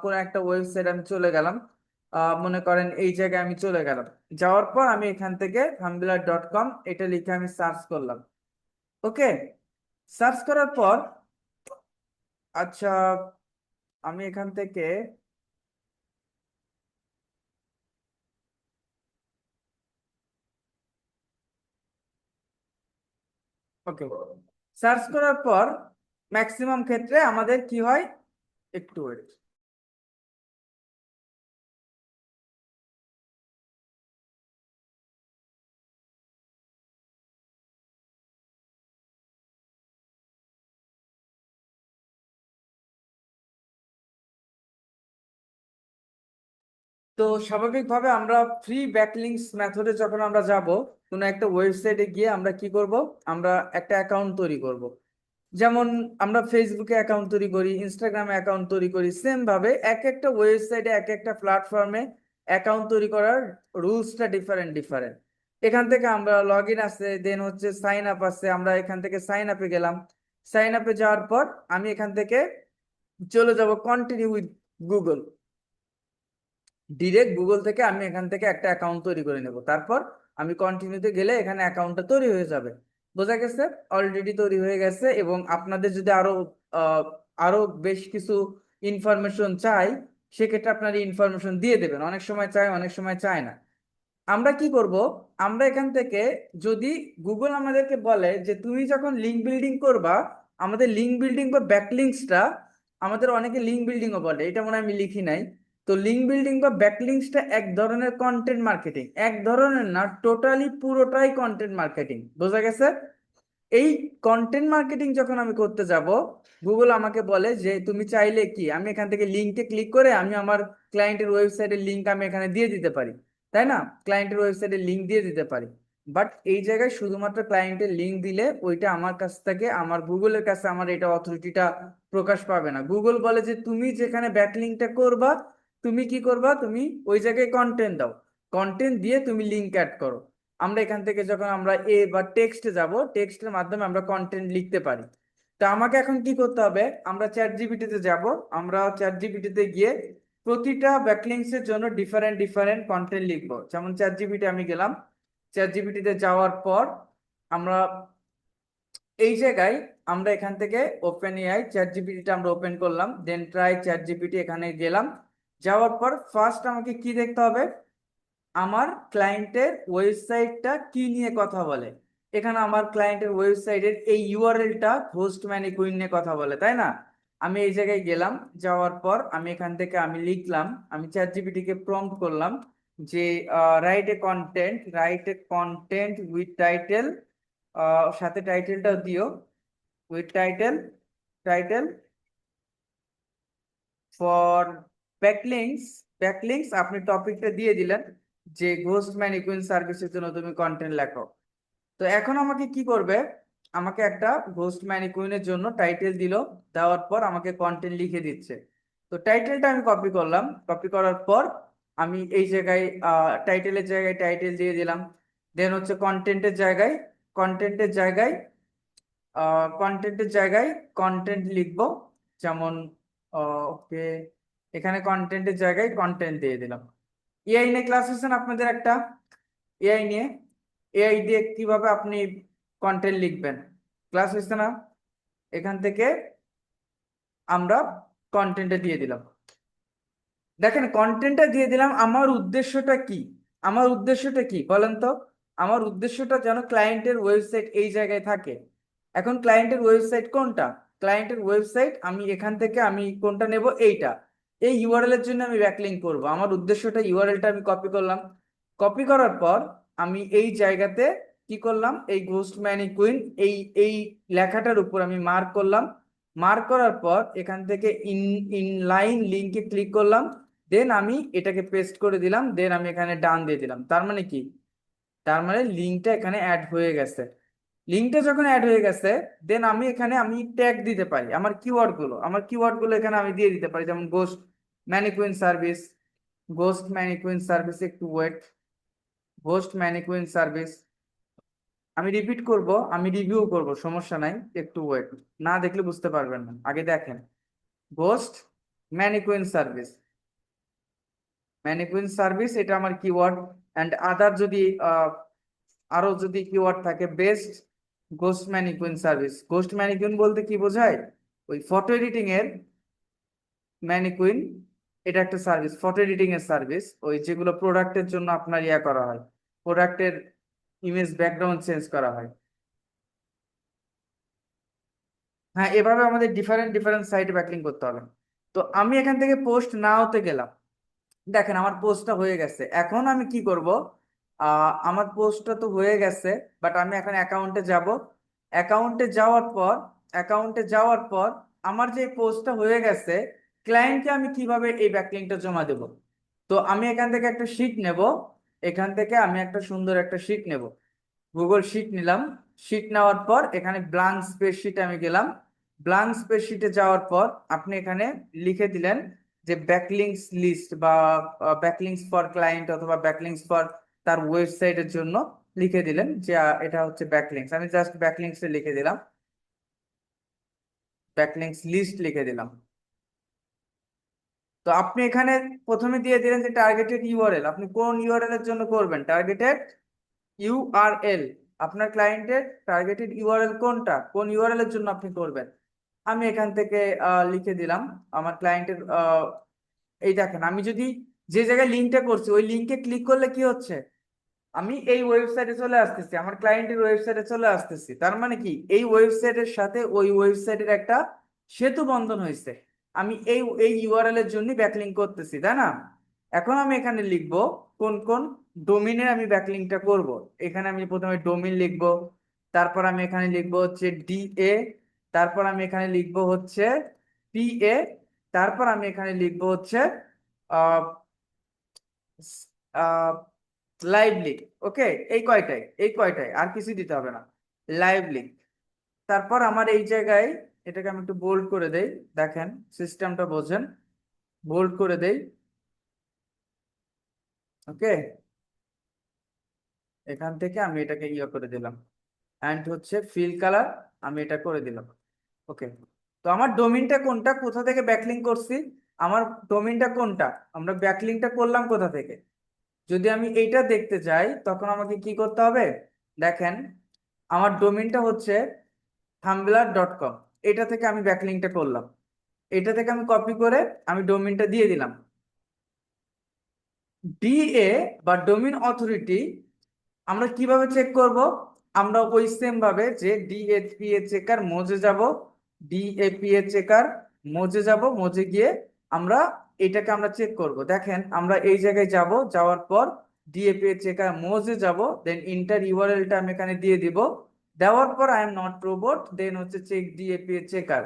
কোনো একটা ওয়েবসাইট আমি চলে গেলাম। মনে করেন এই জায়গায় আমি চলে গেলাম, যাওয়ার পর আমি এখান থেকে tumblr.com এটা লিখে আমি সার্চ করলাম। ওকে, সার্চ করার পর আচ্ছা আমি এখান থেকে ওকে সার্চ করার পর ম্যাক্সিমাম ক্ষেত্রে আমাদের কি হয়, একটু wait। তো স্বাভাবিকভাবে আমরা ফ্রি ব্যাকলিংকস মেথডে যখন আমরা যাব কোনো একটা ওয়েবসাইটে গিয়ে আমরা কি করব, আমরা একটা অ্যাকাউন্ট তৈরি করব। যেমন আমরা ফেসবুকে অ্যাকাউন্ট তৈরি করি, ইনস্টাগ্রামে অ্যাকাউন্ট তৈরি করি, সেম ভাবে এক একটা ওয়েবসাইটে এক একটা প্ল্যাটফর্মে অ্যাকাউন্ট তৈরি করার রুলসটা ডিফারেন্ট ডিফারেন্ট। এখান থেকে আমরা লগ ইন আছে, দেন হচ্ছে সাইন আপ আছে, আমরা এখান থেকে সাইন আপে গেলাম। সাইন আপে যাওয়ার পর আমি এখান থেকে চলে যাব continue with Google. Direct Google থেকে আমি এখান থেকে একটা অ্যাকাউন্ট তৈরি করে নেব, তারপর আমি কন্টিনিউতে গেলে এখানে অ্যাকাউন্টটা তৈরি হয়ে যাবে। বোঝা গেছে? অলরেডি তৈরি হয়ে গেছে। এবং আপনাদের যদি আহ, আরো বেশ কিছু ইনফরমেশন চাই, সেক্ষেত্রে আপনার ইনফরমেশন দিয়ে দেবেন, অনেক সময় চায় অনেক সময় চায় না। আমরা কি করব, আমরা এখান থেকে যদি গুগল আমাদেরকে বলে যে তুমি যখন লিঙ্ক বিল্ডিং করবা, আমাদের লিঙ্ক বিল্ডিং বা ব্যাকলিংকসটা, আমাদের অনেকে লিঙ্ক বিল্ডিংও বলে, এটা মনে হয় আমি লিখি নাই। তো লিঙ্ক বিল্ডিং বা ব্যাকলিংকসটা এক ধরনের কন্টেন্ট মার্কেটিং, এক ধরনের না, টোটালি পুরোটাই কন্টেন্ট মার্কেটিং। বোঝা গেছে? এই কন্টেন্ট মার্কেটিং যখন আমি করতে যাব, গুগল আমাকে বলে যে তুমি চাইলে কি আমি এখান থেকে লিঙ্কে ক্লিক করে আমি আমার ক্লায়েন্টের ওয়েবসাইটের লিঙ্ক আমি এখানে দিয়ে দিতে পারি, তাই না? ক্লায়েন্টের ওয়েবসাইটের লিঙ্ক দিয়ে দিতে পারি। বাট এই জায়গায় শুধুমাত্র ক্লায়েন্টের লিঙ্ক দিলে ওইটা আমার কাছ থেকে, আমার গুগলের কাছে আমার এটা অথরিটিটা প্রকাশ পাবে না। গুগল বলে যে তুমি যেখানে ব্যাকলিঙ্কটা করবা, তুমি কি করবা, তুমি ওই জায়গায় কন্টেন্ট দাও, কন্টেন্ট দিয়ে তুমি লিঙ্ক অ্যাড করো। আমরা এখান থেকে যখন আমরা বা টেক্সটে যাব, টেক্সটের মাধ্যমে আমরা কন্টেন্ট লিখতে পারি। তো আমাকে এখন কি করতে হবে, আমরা চ্যাট জিপিটিতে যাব। আমরা চ্যাট জিপিটিতে গিয়ে প্রতিটা ব্যাকলিংকস এর জন্য ডিফারেন্ট ডিফারেন্ট কন্টেন্ট লিখবো। যেমন চ্যাট জিপিটি আমি গেলাম, চ্যাট জিপিটিতে যাওয়ার পর আমরা এই জায়গায় আমরা এখান থেকে ওপেন এআই চ্যাট জিপিটিটা আমরা ওপেন করলাম, দেন ট্রাই চ্যাট জিপিটি এখানে গেলাম। যাওয়ার পর ফার্স্ট আমাকে কি দেখতে হবে, আমার ক্লায়েন্টের ওয়েবসাইটটা কি নিয়ে কথা বলে। এখানে আমার ক্লায়েন্টের ওয়েবসাইটের এই ইউআরএলটা হোস্ট ম্যানিকুইন নিয়ে কথা বলে, তাই না? আমি এই জায়গায় গেলাম, যাওয়ার পর আমি এখান থেকে আমি লিখলাম, আমি চ্যাট জিপিটি কে প্রম্পট করলাম যে write a content with title, সাথে টাইটেলটাও দিও, with title, title for backlinks. Backlinks আপনি টপিকটা দিয়ে দিলেন যে ঘোস্ট ম্যানিকুইন সার্ভিসের জন্য তুমি কন্টেন্ট লেখো। তো এখন আমাকে কি করবে, আমাকে একটা ঘোস্ট ম্যানিকুইনের জন্য টাইটেল দিল, দেওয়ার পর আমাকে কন্টেন্ট লিখে দিচ্ছে। তো টাইটেলটা আমি কপি করলাম, কপি করার পর আমি এই জায়গায় টাইটেলের জায়গায় টাইটেল দিয়ে দিলাম। দেন হচ্ছে কন্টেন্টের জায়গায় কন্টেন্টের জায়গায় কন্টেন্ট লিখবো। যেমন ওকে, এখানে কন্টেন্টের জায়গায় কন্টেন্ট দিয়ে দিলাম। এআই নিয়ে ক্লাস হচ্ছেন আপনাদের একটা, এআই নিয়ে, এআই দিয়ে কিভাবে আপনি কন্টেন্ট লিখবেন ক্লাস হচ্ছে না? এখান থেকে আমরা কন্টেন্টে দিয়ে দিলাম। দেখেন কন্টেন্টটা দিয়ে দিলাম, আমার উদ্দেশ্যটা কি, আমার উদ্দেশ্যটা কি বলেন তো? আমার উদ্দেশ্যটা যেন ক্লায়েন্টের ওয়েবসাইট এই জায়গায় থাকে। এখন ক্লায়েন্টের ওয়েবসাইট কোনটা, ক্লায়েন্টের ওয়েবসাইট আমি এখান থেকে আমি কোনটা নেব, এইটা। এই ইউআরএল এর জন্য আমি ব্যাকলিংক করব, আমার উদ্দেশ্যটা, ইউআরএলটা আমি কপি করলাম। কপি করার পর আমি এই জায়গাতে কি করলাম, এই ঘোস্ট ম্যানিকুইন এই এই লেখাটার উপর আমি মার্ক করলাম। মার্ক করার পর এখান থেকে ইনলাইন লিঙ্কে ক্লিক করলাম, দেন আমি এটাকে পেস্ট করে দিলাম, দেন আমি এখানে ডান দিয়ে দিলাম। তার মানে কি, তার মানে লিঙ্কটা এখানে অ্যাড হয়ে গেছে। লিঙ্কটা যখন অ্যাড হয়ে গেছে, দেন আমি এখানে আমি ট্যাগ দিতে পারি, আমার কিওয়ার্ড গুলো এখানে আমি দিয়ে দিতে পারি, যেমন ghost mannequin service, ghost mannequin service, একটু ওয়েট, গোস্ট ম্যানিকুইন সার্ভিস। আমি রিপিট করব, আমি রিভিউ করব, সমস্যা নাই, একটু ওয়েট, না দেখলে বুঝতে পারবেন না, আগে দেখেন। Ghost mannequin service, mannequin service এটা আমার কিওয়ার্ড, অ্যান্ড আদার যদি আরো যদি কিওয়ার্ড থাকে, best ghost mannequin service. Ghost mannequin বলতে কি বোঝায়? ওই ফটো এডিটিং এর ম্যানিকুইন, এটা একটা সার্ভিস, ফটো এডিটিং এর সার্ভিস, ওই যেগুলো প্রোডাক্টের জন্য আপনার ইয়া করা হয়, প্রোডাক্টের ইমেজ ব্যাকগ্রাউন্ড চেঞ্জ করা হয়। হ্যাঁ, এভাবে আমাদের ডিফারেন্ট ডিফারেন্ট সাইটে ব্যাকলিং করতে হবে। তো আমি এখান থেকে পোস্ট নাওতে গেলাম, দেখেন আমার পোস্টটা হয়ে গেছে। এখন আমি কি করব, আমার পোস্টটা তো হয়ে গেছে, বাট আমি এখন অ্যাকাউন্টে যাব। অ্যাকাউন্টে যাওয়ার পর অ্যাকাউন্টে যাওয়ার পর আমার যে পোস্টটা হয়ে গেছে, ক্লায়েন্টকে আমি কিভাবে এই ব্যাকলিংকটা জমা দেব? তো আমি এখান থেকে একটা শিট নেব, এখান থেকে আমি একটা সুন্দর একটা শিট নেব, গুগল শিট নিলাম। শিট নেওয়ার পর এখানে ব্ল্যাঙ্ক স্প্রেডশিট আমি গেলাম। ব্ল্যাঙ্ক স্প্রেডশিটে যাওয়ার পর আপনি এখানে লিখে দিলেন যে ব্যাকলিংকস লিস্ট, বা ব্যাকলিংকস ফর ক্লায়েন্ট, অথবা ব্যাকলিংকস ফর তার ওয়েবসাইটের জন্য লিখে দিলেন যে এটা হচ্ছে ব্যাকলিংকস। আমি জাস্ট ব্যাকলিংকস লিখে দিলাম, ব্যাকলিংকস লিস্ট লিখে দিলাম। তো আপনি এখানে প্রথমে দিয়ে দিলেন যে টার্গেটেড ইউআরএল, আপনি কোন ইউআরএল এর জন্য করবেন, টার্গেটেড ইউআরএল। আপনার ক্লায়েন্টের টার্গেটেড ইউআরএল কোনটা, কোন ইউআরএল এর জন্য আপনি করবেন। আমি এখান থেকে লিখে দিলাম আমার ক্লায়েন্টের, এই দেখেন আমি যদি যে জায়গায় লিঙ্কটা করছি ওই লিঙ্কে ক্লিক করলে কি হচ্ছে, আমি এই ওয়েবসাইটে চলে আসতেছি, আমার ক্লায়েন্টের ওয়েবসাইটে চলে আসতেছি। তার মানে কি, এই ওয়েবসাইটের সাথে ওই ওয়েবসাইটের একটা সেতু বন্ধন হয়েছে। আমি এই এই ইউআরএল এর জন্য ব্যাকলিংক করতেছি, তাই না? এখন আমি এখানে লিখব কোন কোন ডোমিনে আমি ব্যাকলিংকটা করব। এখানে আমি প্রথমে ডোমিন লিখব, তারপর আমি এখানে লিখব হচ্ছে ডিএ, তারপর আমি এখানে লিখব হচ্ছে পিএ, তারপর আমি এখানে লিখব হচ্ছে লাইভ লিঙ্ক। ওকে, এই কয়টাই আর কিছু দিতে হবে না, লাইভ লিঙ্ক। তারপর আমার এই জায়গায় এটাকে আমি একটু বোল্ড করে দেই, দেখেন সিস্টেমটা বোঝেন, বোল্ড করে দেই। ওকে, এখান থেকে আমি এটাকে ইয়ে করে দিলাম, অ্যান্ড হচ্ছে ফিল কালার আমি এটা করে দিলাম। ওকে, তো আমার ডোমিনটা কোনটা, কোথা থেকে ব্যাকলিংক করছি, আমার ডোমিনটা কোনটা, আমরা ব্যাকলিংকটা করলাম কোথা থেকে? যদি আমি এইটা দেখতে চাই তখন আমাকে কি করতে হবে, দেখেন আমার ডোমেইনটা হচ্ছে tumblr.com, এটা থেকে আমি ব্যাকলিংকটা করলাম। এটা থেকে আমি কপি করে আমি ডোমেইনটা দিয়ে দিলাম। ডিএ বা ডোমেইন অথরিটি আমরা কিভাবে চেক করব, আমরা ওই সেম ভাবে যে ডিএপিএ চেকার মোজে যাব, ডিএপিএ চেকার মোজে যাব, মোজে গিয়ে আমরা এটাকে আমরা চেক করব। দেখেন আমরা এই জায়গায় যাব, যাওয়ার পর ডিএপিএ চেকার মোজে যাব, দেন ইন্টার ইউআরএলটা আমি এখানে দিয়ে দিব। দেওয়ার পর আই এম নট রোবট, দেন হচ্ছে চেক ডিএপিএ চেকার।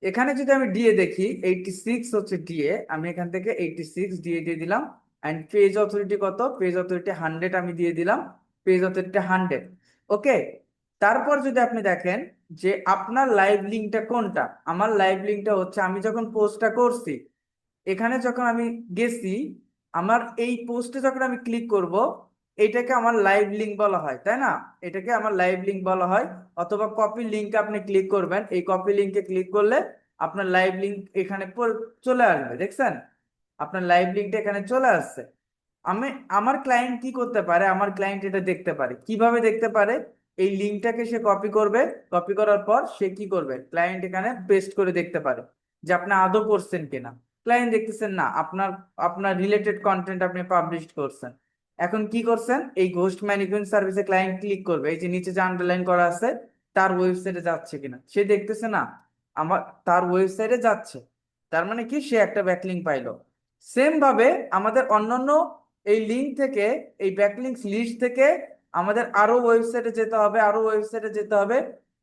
এখানে যদি আমি ডিএ দেখি 86 হচ্ছে ডিএ, আমি এখান থেকে 86 ডিএ দিয়ে দিলাম। অ্যান্ড পেজ অথরিটি কত, পেজ অথরিটি 100 আমি দিয়ে দিলাম, পেজ অথরিটি 100। ওকে, তারপর যদি আপনি দেখেন যে আপনার লাইভ লিঙ্কটা কোনটা, আমার লাইভ লিঙ্কটা হচ্ছে আমি যখন পোস্টটা করছি, এখানে যখন আমি গেছি, আমার এই পোস্টে যখন আমি ক্লিক করব, এটাকে আমার লাইভ লিঙ্ক বলা হয়, তাই না? এটাকে আমার লাইভ লিঙ্ক বলা হয়। অথবা কপি লিঙ্ক আপনি ক্লিক করবেন, এই কপি লিঙ্কে ক্লিক করলে আপনার লাইভ লিঙ্ক এখানে চলে আসবে, দেখছেন আপনার লাইভ লিঙ্কটা এখানে চলে আসছে। আমি, আমার ক্লায়েন্ট কি করতে পারে, আমার ক্লায়েন্ট এটা দেখতে পারে, কিভাবে দেখতে পারে, এই লিঙ্কটাকে সে কপি করবে, কপি করার পর সে কি করবে, ক্লায়েন্ট এখানে পেস্ট করে দেখতে পারে যে আপনি আদৌ করছেন কিনা। ক্লায়েন্ট দেখতেছেন না, আপনার আপনার রিলেটেড কন্টেন্ট আপনি পাবলিশ করছেন। এখন কি করছেন, এই ঘোস্ট ম্যানেজমেন্ট সার্ভিসে ক্লায়েন্ট ক্লিক করবে, এই যে নিচে যে আন্ডারলাইন করা আছে, তার ওয়েবসাইটে যাচ্ছে কিনা সে দেখতেছে না, আমার তার ওয়েবসাইটে যাচ্ছে, তার মানে কি সে একটা ব্যাকলিঙ্ক পাইলো। সেম ভাবে আমাদের অন্যান্য এই লিঙ্ক থেকে, এই ব্যাকলিংকস লিস্ট থেকে আমাদের আরো ওয়েবসাইটে যেতে হবে, আরো ওয়েবসাইটে যেতে হবে।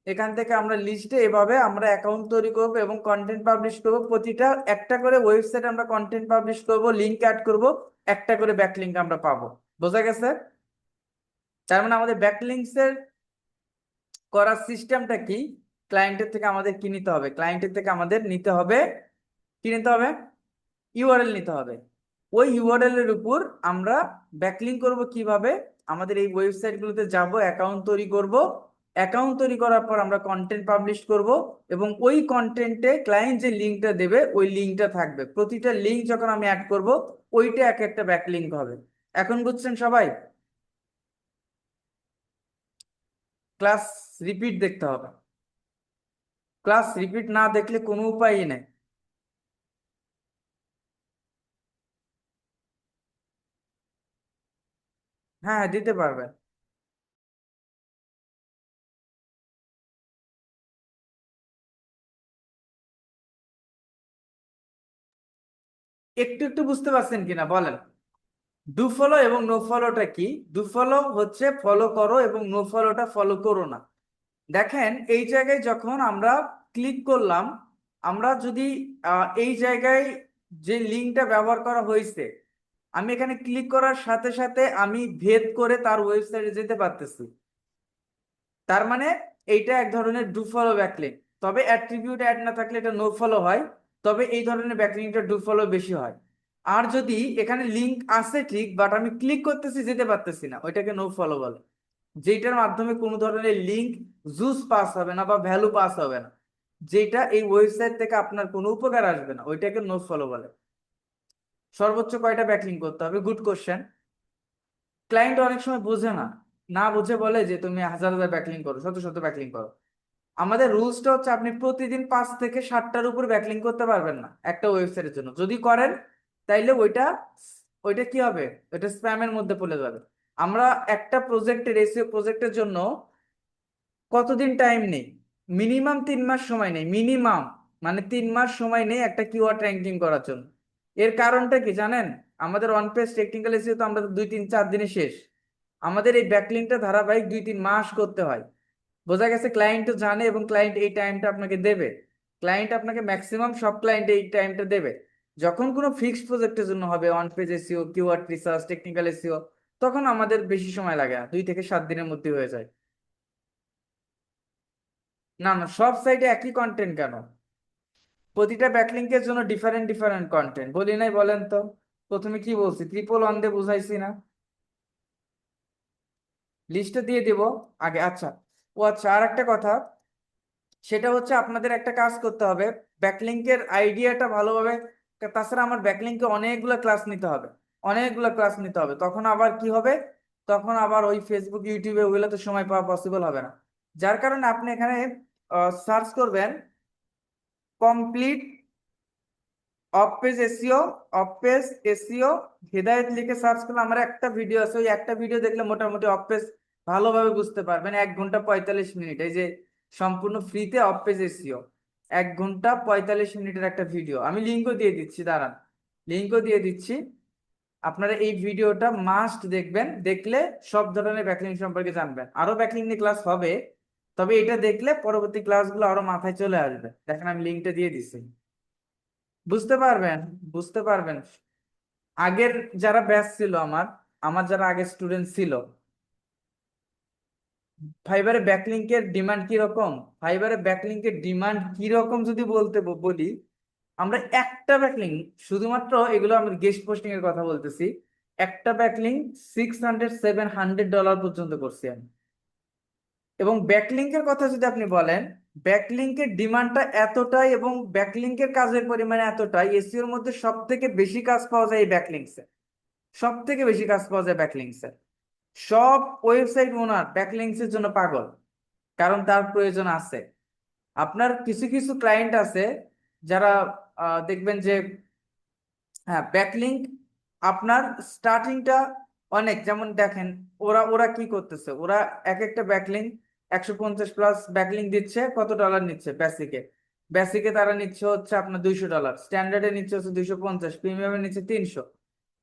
এখান থেকে আমরা লিস্টে এভাবে আমরা অ্যাকাউন্ট তৈরি করব এবং কন্টেন্ট পাবলিশ করব। প্রতিটা একটা করে ওয়েবসাইট আমরা কন্টেন্ট পাবলিশ করব, লিঙ্ক অ্যাড করব, একটা করে ব্যাকলিঙ্ক আমরা পাবো। বোঝা গেছে? তার মানে আমাদের ব্যাকলিংকস এর করার সিস্টেমটা কি, ক্লায়েন্টের থেকে আমাদের কি নিতে হবে, ক্লায়েন্টের থেকে আমাদের নিতে হবে, কি নিতে হবে, ইউআরএল নিতে হবে। ওই ইউআরএল এর উপর আমরা ব্যাকলিংক করব কিভাবে, আমাদের এই ওয়েবসাইট গুলোতে যাব, অ্যাকাউন্ট তৈরি করব, অ্যাকাউন্ট তৈরি করার পর আমরা কন্টেন্ট পাবলিশ করব, এবং ওই কন্টেন্টে ক্লায়েন্ট যে লিঙ্কটা দেবে ওই লিঙ্কটা থাকবে। প্রতিটা লিঙ্ক যখন আমি অ্যাড করব ওইটা এক একটা ব্যাকলিঙ্ক হবে। এখন বুঝছেন সবাই? ক্লাস রিপিট দেখতে হবে, ক্লাস রিপিট না দেখলে কোনো উপায়ই নেই। হ্যাঁ হ্যাঁ, দিতে পারবেন। একটু একটু বুঝতে পারছেন কিনা বলেন? ডু ফলো এবং নো ফলোটা কি? ডু ফলো হচ্ছে ফলো করো, এবং নো ফলোটা ফলো করো না। দেখেন এই জায়গায় যখন আমরা ক্লিক করলাম, আমরা যদি এই জায়গায় যে লিঙ্কটা ব্যবহার করা হয়েছে, আমি এখানে ক্লিক করার সাথে সাথে আমি ভেদ করে তার ওয়েবসাইটে যেতে পারতেছি। তার মানে এইটা এক ধরনের ডু ফলো ব্যাকলিঙ্ক। তবে অ্যাট্রিবিউট অ্যাড না থাকলে এটা নো ফলো হয়। তবে এই ধরনের ব্যাকলিঙ্কটা ডু ফলো বেশি হয়। আর যদি এখানে লিঙ্ক আছে ঠিক, বাট আমি ক্লিক করতেছি যেতে পারতেছি না, ওইটাকে নো ফলো বলে। যেটার মাধ্যমে কোনো ধরনের লিঙ্ক জুস পাস হবে না বা ভ্যালু পাস হবে না, যেটা এই ওয়েবসাইট থেকে আপনার কোনো উপকার আসবে না, ওইটাকে নো ফলো বলে। সর্বোচ্চ কয়টা ব্যাকলিঙ্ক করতে হবে? Good question. ক্লায়েন্ট অনেক সময় বোঝে না, না বুঝে বলে যে তুমি হাজার হাজার ব্যাকলিঙ্ক করো, শত শত ব্যাকলিঙ্ক করো। আমাদের রুলসটা হচ্ছে আপনি প্রতিদিন 5 থেকে 7টার উপর ব্যাকলিঙ্ক করতে পারবেন না একটা ওয়েবসাইটের জন্য। যদি করেন তাইলে ওইটা ওইটা কি হবে? ওইটা স্প্যামের মধ্যে পড়ে যাবে। আমরা একটা প্রজেক্টের এসইও প্রজেক্টের জন্য কতদিন টাইম নেই? মিনিমাম 3 মাস সময় নেই, মিনিমাম। মানে 3 মাস সময় নেই একটা কিওয়ার্ড র্যাঙ্কিং করার জন্য। এর কারণটা কি জানেন? আমাদের অন পেজ টেকনিক্যাল এসইও তো আমরা 2 3 4 দিনে শেষ। আমাদের এই ব্যাকলিংটা ধারাবাহিক 2 3 মাস করতে হয়। বোঝা গেছে? ক্লায়েন্টও জানে এবং ক্লায়েন্ট এই টাইমটা আপনাকে দেবে। ক্লায়েন্ট আপনাকে ম্যাক্সিমাম সব ক্লায়েন্ট এই টাইমটা দেবে। যখন কোনো ফিক্সড প্রজেক্টের জন্য হবে, on page SEO, keyword research, technical SEO, তখন আমাদের বেশি সময় লাগে না, 2 থেকে 7 দিনের মধ্যে হয়ে যায়। না না, সব সাইটে একই কন্টেন্ট কেন? প্রতিটা ব্যাকলিংকের জন্য ডিফারেন্ট ডিফারেন্ট কন্টেন্ট বলি নাই? বলেন তো, প্রথমে কি বলছি? ট্রিপল ওয়ান দিয়ে বুঝাইছি না? লিস্টে দিয়ে দিব আগে। আচ্ছা, ও আচ্ছা, আর একটা কথা, সেটা হচ্ছে আপনাদের একটা কাজ করতে হবে, ব্যাকলিংকের আইডিয়াটা ভালোভাবে। তাছাড়া আমার ব্যাকলিংকে অনেকগুলো ক্লাস নিতে হবে, অনেকগুলো ক্লাস নিতে হবে। তখন আবার কি হবে? তখন আবার ওই ফেসবুক ইউটিউবে ওগুলোতে সময় পাওয়া পসিবল হবে না। যার কারণে আপনি এখানে সার্চ করবেন complete off page SEO, off page SEO হেদায়েত লিখে সার্চ করলে আমার একটা ভিডিও আছে, ওই একটা ভিডিও দেখলে মোটামুটি অফ পেজ ভালোভাবে বুঝতে পারবেন। 1 ঘন্টা 45 মিনিট, এই যে সম্পূর্ণ ফ্রিতে অফ পেজ এসইও, 1 ঘন্টা 45 মিনিটের একটা ভিডিও। আমি লিঙ্কও দিয়ে দিচ্ছি, দাঁড়ান, লিঙ্কও দিয়ে দিচ্ছি। আপনারা এই ভিডিওটা মাস্ট দেখবেন, দেখলে সব ধরনের ব্যাকলিং সম্পর্কে জানবেন। আরো ব্যাকলিং নিয়ে ক্লাস হবে, তবে এটা দেখলে পরবর্তী ক্লাসগুলো আরো মাথায় চলে আসবে। দেখেন আমি লিঙ্কটা দিয়ে দিচ্ছি, বুঝতে পারবেন, বুঝতে পারবেন। আগের যারা ব্যাচ ছিল, আমার আমার যারা আগের স্টুডেন্ট ছিল, ফাইবারে ব্যাকলিংকের ডিমান্ড কি রকম? ফাইবারে ব্যাকলিংকের ডিমান্ড কি রকম যদি বলতে বলি, আমরা একটা ব্যাকলিং, শুধুমাত্র এগুলো আমরা গেস্ট পোস্টিং এর কথা বলতেছি, একটা ব্যাকলিং $600 700 পর্যন্ত করছি আমি। এবং ব্যাকলিংকের কথা যদি আপনি বলেন, ব্যাকলিংকের ডিমান্ডটা এতটাই এবং ব্যাকলিংকের কাজের পরিমাণ এতটাই, এসইওর মধ্যে সব থেকে বেশি কাজ পাওয়া যায় এই ব্যাকলিংসে। সব থেকে বেশি কাজ পাওয়া যায় ব্যাকলিংসে। সব ওয়েবসাইট ওনার ব্যাকলিংস এর জন্য পাগল, কারণ তার প্রয়োজন আছে। আপনার কিছু কিছু ক্লায়েন্ট আছে যারা দেখবেন যে, হ্যাঁ, ব্যাকলিংক আপনার স্টার্টিংটা অনেক, যেমন দেখেন ওরা ওরা কি করতেছে, ওরা এক একটা ব্যাকলিংক 150+ ব্যাকলিংক দিচ্ছে, কত ডলার নিচ্ছে? বেসিকে, বেসিকে তারা নিচ্ছে হচ্ছে আপনার $200, স্ট্যান্ডার্ডে নিচ্ছে হচ্ছে 250, প্রিমিয়ামে নিচ্ছে 300।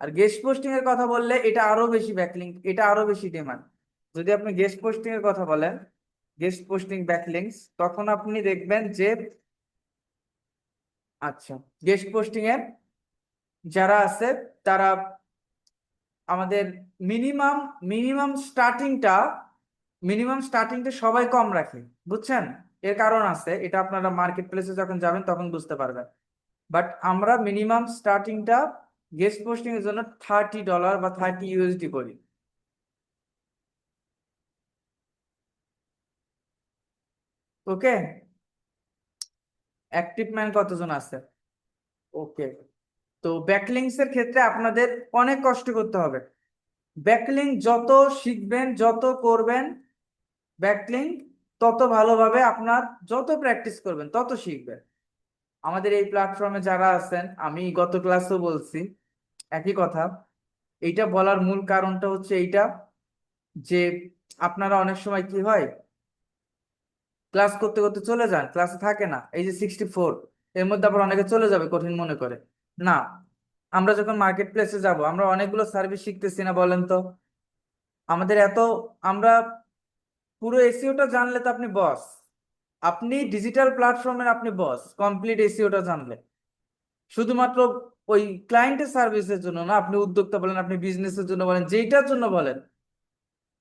আর গেস্ট পোস্টিং এর কথা বললে এটা আরো বেশি ব্যাকলিংক, এটা আরো বেশি ডিমান্ড। যদি আপনি গেস্ট পোস্টিং এর কথা বলেন, গেস্ট পোস্টিং ব্যাকলিংকস, তখন আপনি দেখবেন যে, আচ্ছা, গেস্ট পোস্টিং এর যারা আছে তারা আমাদের মিনিমাম মিনিমাম স্টার্টিংটা মিনিমাম স্টার্টিংটা সবাই কম রাখে, বুঝছেন? এর কারণ আছে, এটা আপনারা মার্কেট প্লেসে যখন যাবেন তখন বুঝতে পারবেন। বাট আমরা মিনিমাম স্টার্টিংটা গেস্ট পোস্টিং এর জন্য $30 বা 30 USD করি। ওকে, অ্যাক্টিভ ম্যান কতজন আছে? ওকে। তো ব্যাকলিংস এর ক্ষেত্রে আপনাদের অনেক কষ্ট করতে হবে। ব্যাকলিং যত শিখবেন, যত করবেন ব্যাকলিং, তত ভালোভাবে আপনার, যত প্র্যাকটিস করবেন তত শিখবেন। আমাদের এই প্ল্যাটফর্মে যারা আছেন, আমি গত ক্লাসেও বলছি একই কথা। এইটা বলার মূল কারণটা হচ্ছে এইটা, যে আপনারা অনেক সময় কি হয়, ক্লাস করতে করতে চলে যান, ক্লাসে থাকে না, এই যে 64, এর মধ্যে আবার অনেকে চলে যাবে কঠিন মনে করে। না, আমরা যখন মার্কেট প্লেসে যাব, আমরা অনেকগুলো সার্ভিস শিখতেছি না বলেন তো? আমাদের এত, আমরা পুরো এসিওটা জানলে তো আপনি বস। আপনি ডিজিটাল প্ল্যাটফর্মের আপনি বস, কমপ্লিট এসিওটা জানলে। শুধুমাত্র ওই ক্লায়েন্টের সার্ভিসের জন্য না, আপনি উদ্যোক্তা বলেন, আপনি বিজনেসের জন্য বলেন, যেইটার জন্য বলেন,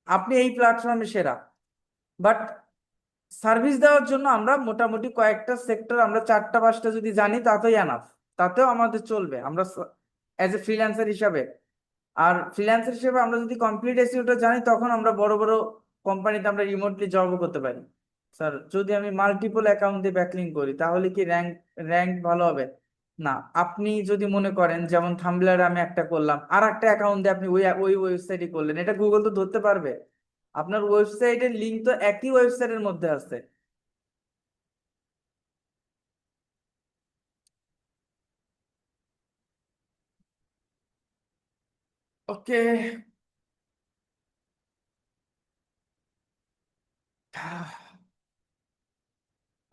আপনি এই প্ল্যাটফর্মে সেরা। বাট সার্ভিস দেওয়ার জন্য আমরা মোটামুটি কয়েকটা সেক্টর, আমরা 4টা 5টা যদি জানি তাতেই এনাফ, তাতেও আমাদের চলবে, আমরা অ্যাজ এ ফ্রিল্যান্সার হিসাবে। আর ফ্রিল্যান্সার হিসেবে আমরা যদি কমপ্লিট এসইওটা জানি, তখন আমরা বড় বড় কোম্পানিতে আমরা রিমোটলি জবও করতে পারি। স্যার, যদি আমি মাল্টিপল অ্যাকাউন্ট দিয়ে ব্যাকলিং করি তাহলে কি র্যাঙ্ক র্যাঙ্ক ভালো হবে? না। আপনি যদি মনে করেন, যেমন থাম্বলারে আমি একটা করলাম, আর একটা অ্যাকাউন্ট দিয়ে আপনি ওই ওই ওয়েবসাইটে করলেন, এটা গুগল তো ধরতে পারবে। আপনার ওয়েবসাইটের লিঙ্ক তো একই ওয়েবসাইটের মধ্যে আছে। ওকে।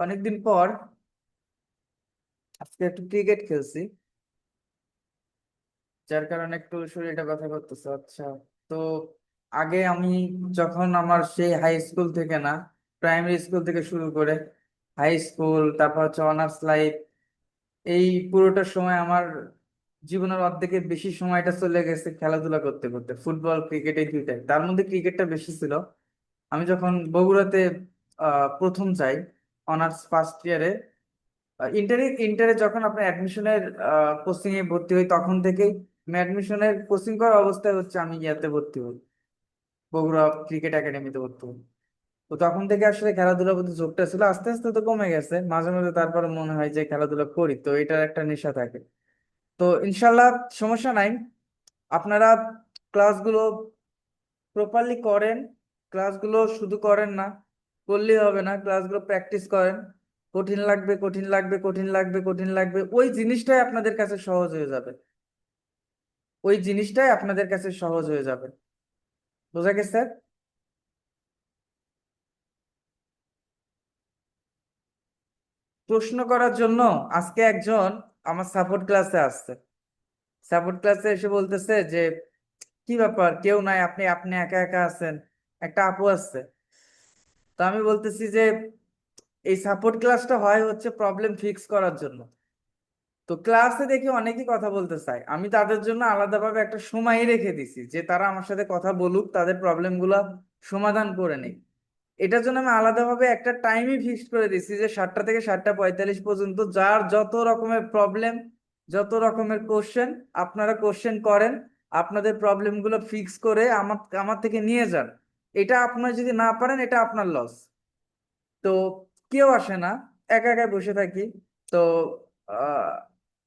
অনেকদিন পর আজকে একটু ক্রিকেট খেলছি, যার কারণে একটু শরীরটা ব্যথা করতেছে। আচ্ছা। তো আগে আমি, যখন আমার সেই হাই স্কুল থেকে না, প্রাইমারি স্কুল থেকে শুরু করে হাই স্কুল, তারপর হচ্ছে অনার্স লাইফ, এই পুরোটা সময় আমার জীবনের অর্ধেকের বেশি সময়টা চলে গেছে খেলাধুলা করতে করতে, ফুটবল ক্রিকেট এই দুইটাই, তার মধ্যে ক্রিকেটটা বেশি ছিল। আমি যখন বগুড়াতে প্রথম যাই, অনার্স ফার্স্ট ইয়ারে, ইন্টারে ইন্টারে যখন আপনার অ্যাডমিশনের কোচিং এ ভর্তি হই, তখন থেকেই অ্যাডমিশনের কোচিং করা অবস্থায় হচ্ছে আমি ইয়াতে ভর্তি হই, বগুড়া ক্রিকেট একাডেমিতে ভর্তি হই। তো তখন থেকে আসলে খেলাধুলার প্রতি ঝোঁকটা ছিল, আস্তে আস্তে তো কমে গেছে, মাঝে মাঝে তারপরে মনে হয় যে খেলাধুলা করি, তো এটার একটা নেশা থাকে। তো ইনশাল্লাহ সমস্যা নাই। আপনারা ক্লাসগুলো প্রপারলি করেন, ক্লাসগুলো শুধু করেন না, করলেই হবে না, ক্লাসগুলো প্র্যাকটিস করেন। কঠিন লাগবে, কঠিন লাগবে, কঠিন লাগবে, কঠিন লাগবে, ওই জিনিসটাই আপনাদের কাছে সহজ হয়ে যাবে, ওই জিনিসটাই আপনাদের কাছে সহজ হয়ে যাবে। বোঝা গেছে? প্রশ্ন করার জন্য আজকে একজন আমার সাপোর্ট ক্লাসে আসছে, সাপোর্ট ক্লাসে এসে বলতেছে যে কি ব্যাপার, কেউ নাই, আপনি আপনি একা একা আছেন, একটা আপু আসছে। তো আমি বলতেছি যে এই সাপোর্ট ক্লাসটা হয় হচ্ছে প্রবলেম ফিক্স করার জন্য। তো ক্লাসে দেখি অনেকেই কথা বলতে চায়, আমি তাদের জন্য আলাদাভাবে একটা সময় রেখে দিছি যে তারা আমার সাথে কথা বলুক, তাদের প্রবলেম গুলা সমাধান করে নেই। এটার জন্য আমি আলাদাভাবে একটা টাইমই ফিক্সড করে দিছি যে 7টা থেকে 7টা 45 পর্যন্ত যার যত রকমের প্রবলেম, যত রকমের কোশ্চেন, আপনারা কোশ্চেন করেন, আপনাদের প্রবলেম গুলো ফিক্স করে আমার আমার থেকে নিয়ে যান। এটা আপনার যদি না পারেন, এটা আপনার লস। তো কেউ আসে না, একা একা বসে থাকি। তো আহ,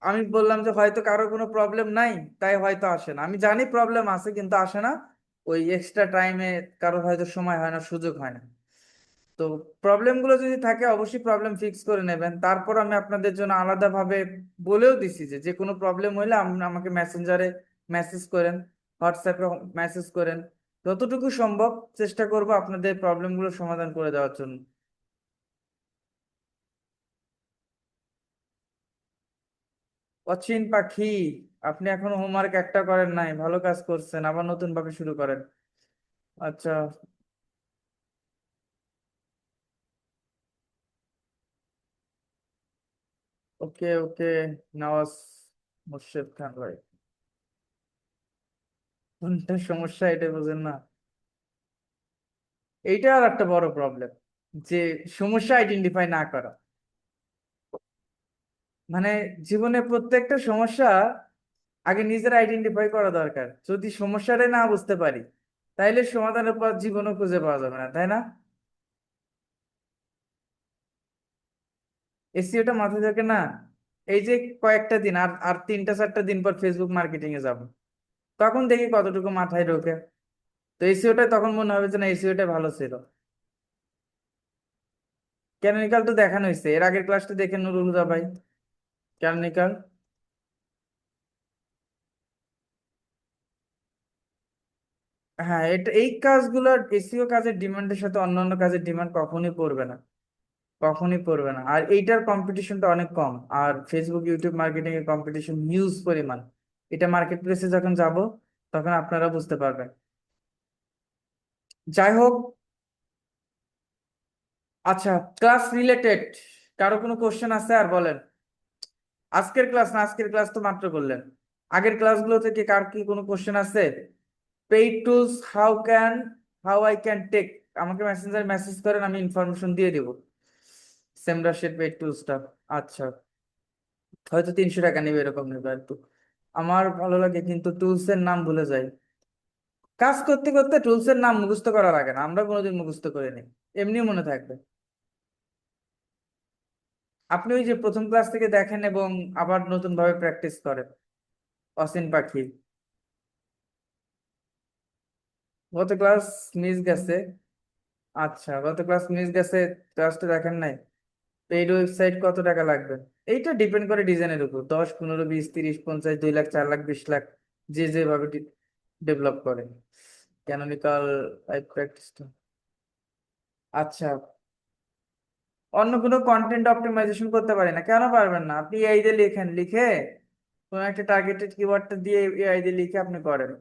আমি বললাম যে হয়তো কারো কোনো প্রবলেম নাই, তাই হয়তো আসে না। আমি জানি প্রবলেম আছে কিন্তু আসে না, ওই এক্সট্রা টাইমে কারো হয়তো সময় হয় না, সুযোগ হয় না। তো প্রবলেম গুলো যদি থাকে, অবশ্যই প্রবলেম ফিক্স করে নেবেন। তারপর আমি আপনাদের জন্য আলাদাভাবে বলেও দিছি যে যে কোনো প্রবলেম হইলে আমাকে মেসেঞ্জারে মেসেজ করেন, হোয়াটসঅ্যাপে মেসেজ করেন, যতটুকু সম্ভব চেষ্টা করব আপনাদের প্রবলেম গুলো সমাধান করে দেওয়ার জন্য। অচিন পাখি, আপনি এখনো হোমওয়ার্ক একটা করেন নাই, ভালো কাজ করছেন, আবার নতুন ভাবে শুরু করেন। আচ্ছা। ওকে ওকে। নওয়াজ মুর্শেদ খান ভাই, কোনটা সমস্যা এটা বুঝেন না? এইটা আর একটা বড় প্রবলেম, যে সমস্যা আইডেন্টিফাই না করা। মানে জীবনে প্রত্যেকটা সমস্যা আগে নিজের আইডেন্টিফাই করা দরকার। যদি সমস্যাটাই না বুঝতে পারি, তাইলে সমাধানের পথ জীবনও খুঁজে পাওয়া যাবে না, তাই না? এসইওটা মাথায় থাকে না, এই যে কয়েকটা দিন আর আর 3-4টা দিন পর ফেসবুক মার্কেটিং এ যাব, তখন দেখি কতটুকু মাথায় ঢোকে। তো এসইওটা তখন মনে হবে যে না এসইওটা ভালো ছিল। ক্যানোনিকাল তো দেখানো হয়েছে, এর আগের ক্লাসটা দেখে নুরুল হুদা ভাই। ক্যানোনিকাল, হ্যাঁ এটা এই কাজগুলো, এসইও কাজের ডিমান্ডের সাথে অন্যান্য কাজের ডিমান্ড কখনোই পড়বে না, কখনোই পড়বে না। আর এইটার কম্পিটিশনটা অনেক কম, আর ফেসবুক ইউটিউব মার্কেটিং এর কম্পিটিশন হিউজ পরিমাণ। এটা মার্কেট প্লেসে যখন যাব তখন আপনারা বুঝতে পারবেন। যাই হোক, আচ্ছা, ক্লাস রিলেটেড কারো কোনো কোশ্চেন আছে আর বলেন। আজকের ক্লাস না, আজকের ক্লাস তো মাত্র করলেন, আগের ক্লাসগুলো থেকে কার কি কোনো কোশ্চেন আছে? Paid tools, how I can take, আমাকে মেসেঞ্জারে মেসেজ করেন, আমি ইনফরমেশন দিয়ে দিব। সেমরাশের পেইড টুলসটা, আচ্ছা, হয়তো 300 টাকা নেবে, এরকম নেবে একটু। আমার ভালো লাগে কিন্তু টুলস এর নাম ভুলে যাই। কাজ করতে করতে টুলস এর নাম মুখস্থ করা লাগে না, আমরা কোনোদিন মুখস্থ করিনি, এমনি মনে থাকবে। আপনি ওই যে প্রথম ক্লাস থেকে দেখেন এবং আবার নতুন ভাবে প্র্যাকটিস করেন। অসীম পাখি, গত ক্লাস মিস গেছে। আচ্ছা, গত ক্লাস মিস গেছে, ক্লাসটা দেখেন নাই। পেইড ওয়েবসাইট কত টাকা লাগবে? এইটা ডিপেন্ড করে ডিজাইনের উপর, 10, 15, 20, 30, 50, 2 লাখ, 4 লাখ, 20 লাখ, যে যেভাবে ডেভেলপ করে। ক্যানোনিকাল প্র্যাকটিসটা, আচ্ছা, অন্য কোনো কন্টেন্ট অপটিমাইজেশন করতে পারি না? কেন পারবেন না? আপনি এআই দিয়ে লিখেন, লিখে কোনো একটা টার্গেটেড কিওয়ার্ডটা দিয়ে এআই দিয়ে লিখে আপনি করেন।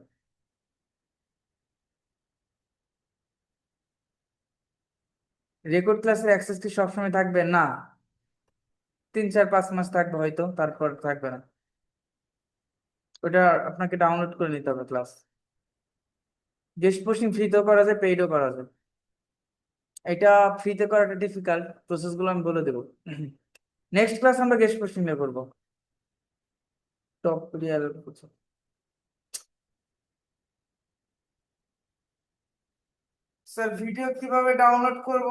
রেকর্ড ক্লাসের অ্যাক্সেস কি সবসময় থাকবে না? 3, 4, 5 মাস থাকবে হয়তো, তারপর থাকবে না। ওটা আপনাকে ডাউনলোড করে নিতে হবে ক্লাস। গেস্ট পোস্টিং ফ্রিতেও করা যায়, পেইডও করা যায়। এটা ফ্রিতে করাটা ডিফিকাল্ট, প্রসেস গুলো আমি বলে দেবো। নেক্সট ক্লাস আমরা গেস্ট পোস্টিং নিয়ে করবো। টপ রিয়াল, স্যার ভিডিও কিভাবে ডাউনলোড করব?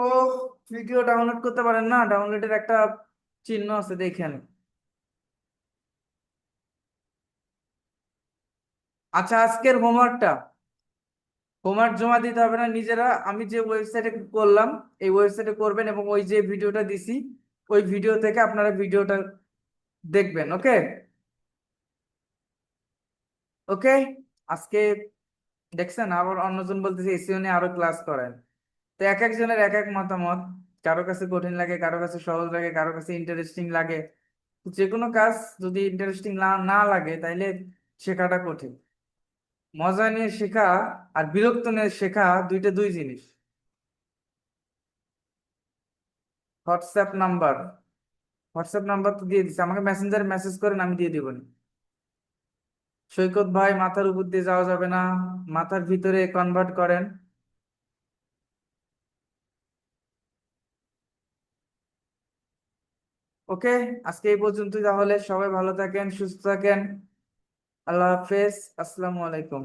ভিডিও ডাউনলোড করতে পারেন না, ডাউনলোডের একটা চিহ্ন আছে, দেখেন। আচ্ছা, আজকের হোমওয়ার্ক জমা দিতে হবে না নিজেরা, আমি যে ওয়েবসাইটে করলাম এই ওয়েবসাইটে করবেন, এবং ওই যে ভিডিওটা দিছি ওই ভিডিও থেকে আপনারা ভিডিওটা দেখবেন। ওকে, ওকে। আজকে দেখছেন আবার অন্যজন বলতেছে এসিও নিয়ে আরো ক্লাস করেন। তো এক একজনের এক এক মতামত, কারো কাছে কঠিন লাগে, কারো কাছে সহজ লাগে, কারো কাছে ইন্টারেস্টিং লাগে। তো যে কোনো কাজ যদি ইন্টারেস্টিং না না লাগে তাইলে শেখাটা কঠিন। মজা নিয়ে শেখা আর বিরক্ত নিয়ে শেখা দুইটা দুই জিনিস। হোয়াটসঅ্যাপ নাম্বার, হোয়াটসঅ্যাপ নাম্বার তো দিয়ে দিচ্ছি, আমাকে মেসেঞ্জারে মেসেজ করেন, আমি দিয়ে দিব। সৈকত ভাই, মাথার উপর দিয়ে যাওয়া যাবে না, মাথার ভিতরে কনভার্ট করেন। ওকে, আজকে এই পর্যন্তই তাহলে, সবাই ভালো থাকেন, সুস্থ থাকেন। আল্লাহ হাফেজ, আসসালামু আলাইকুম।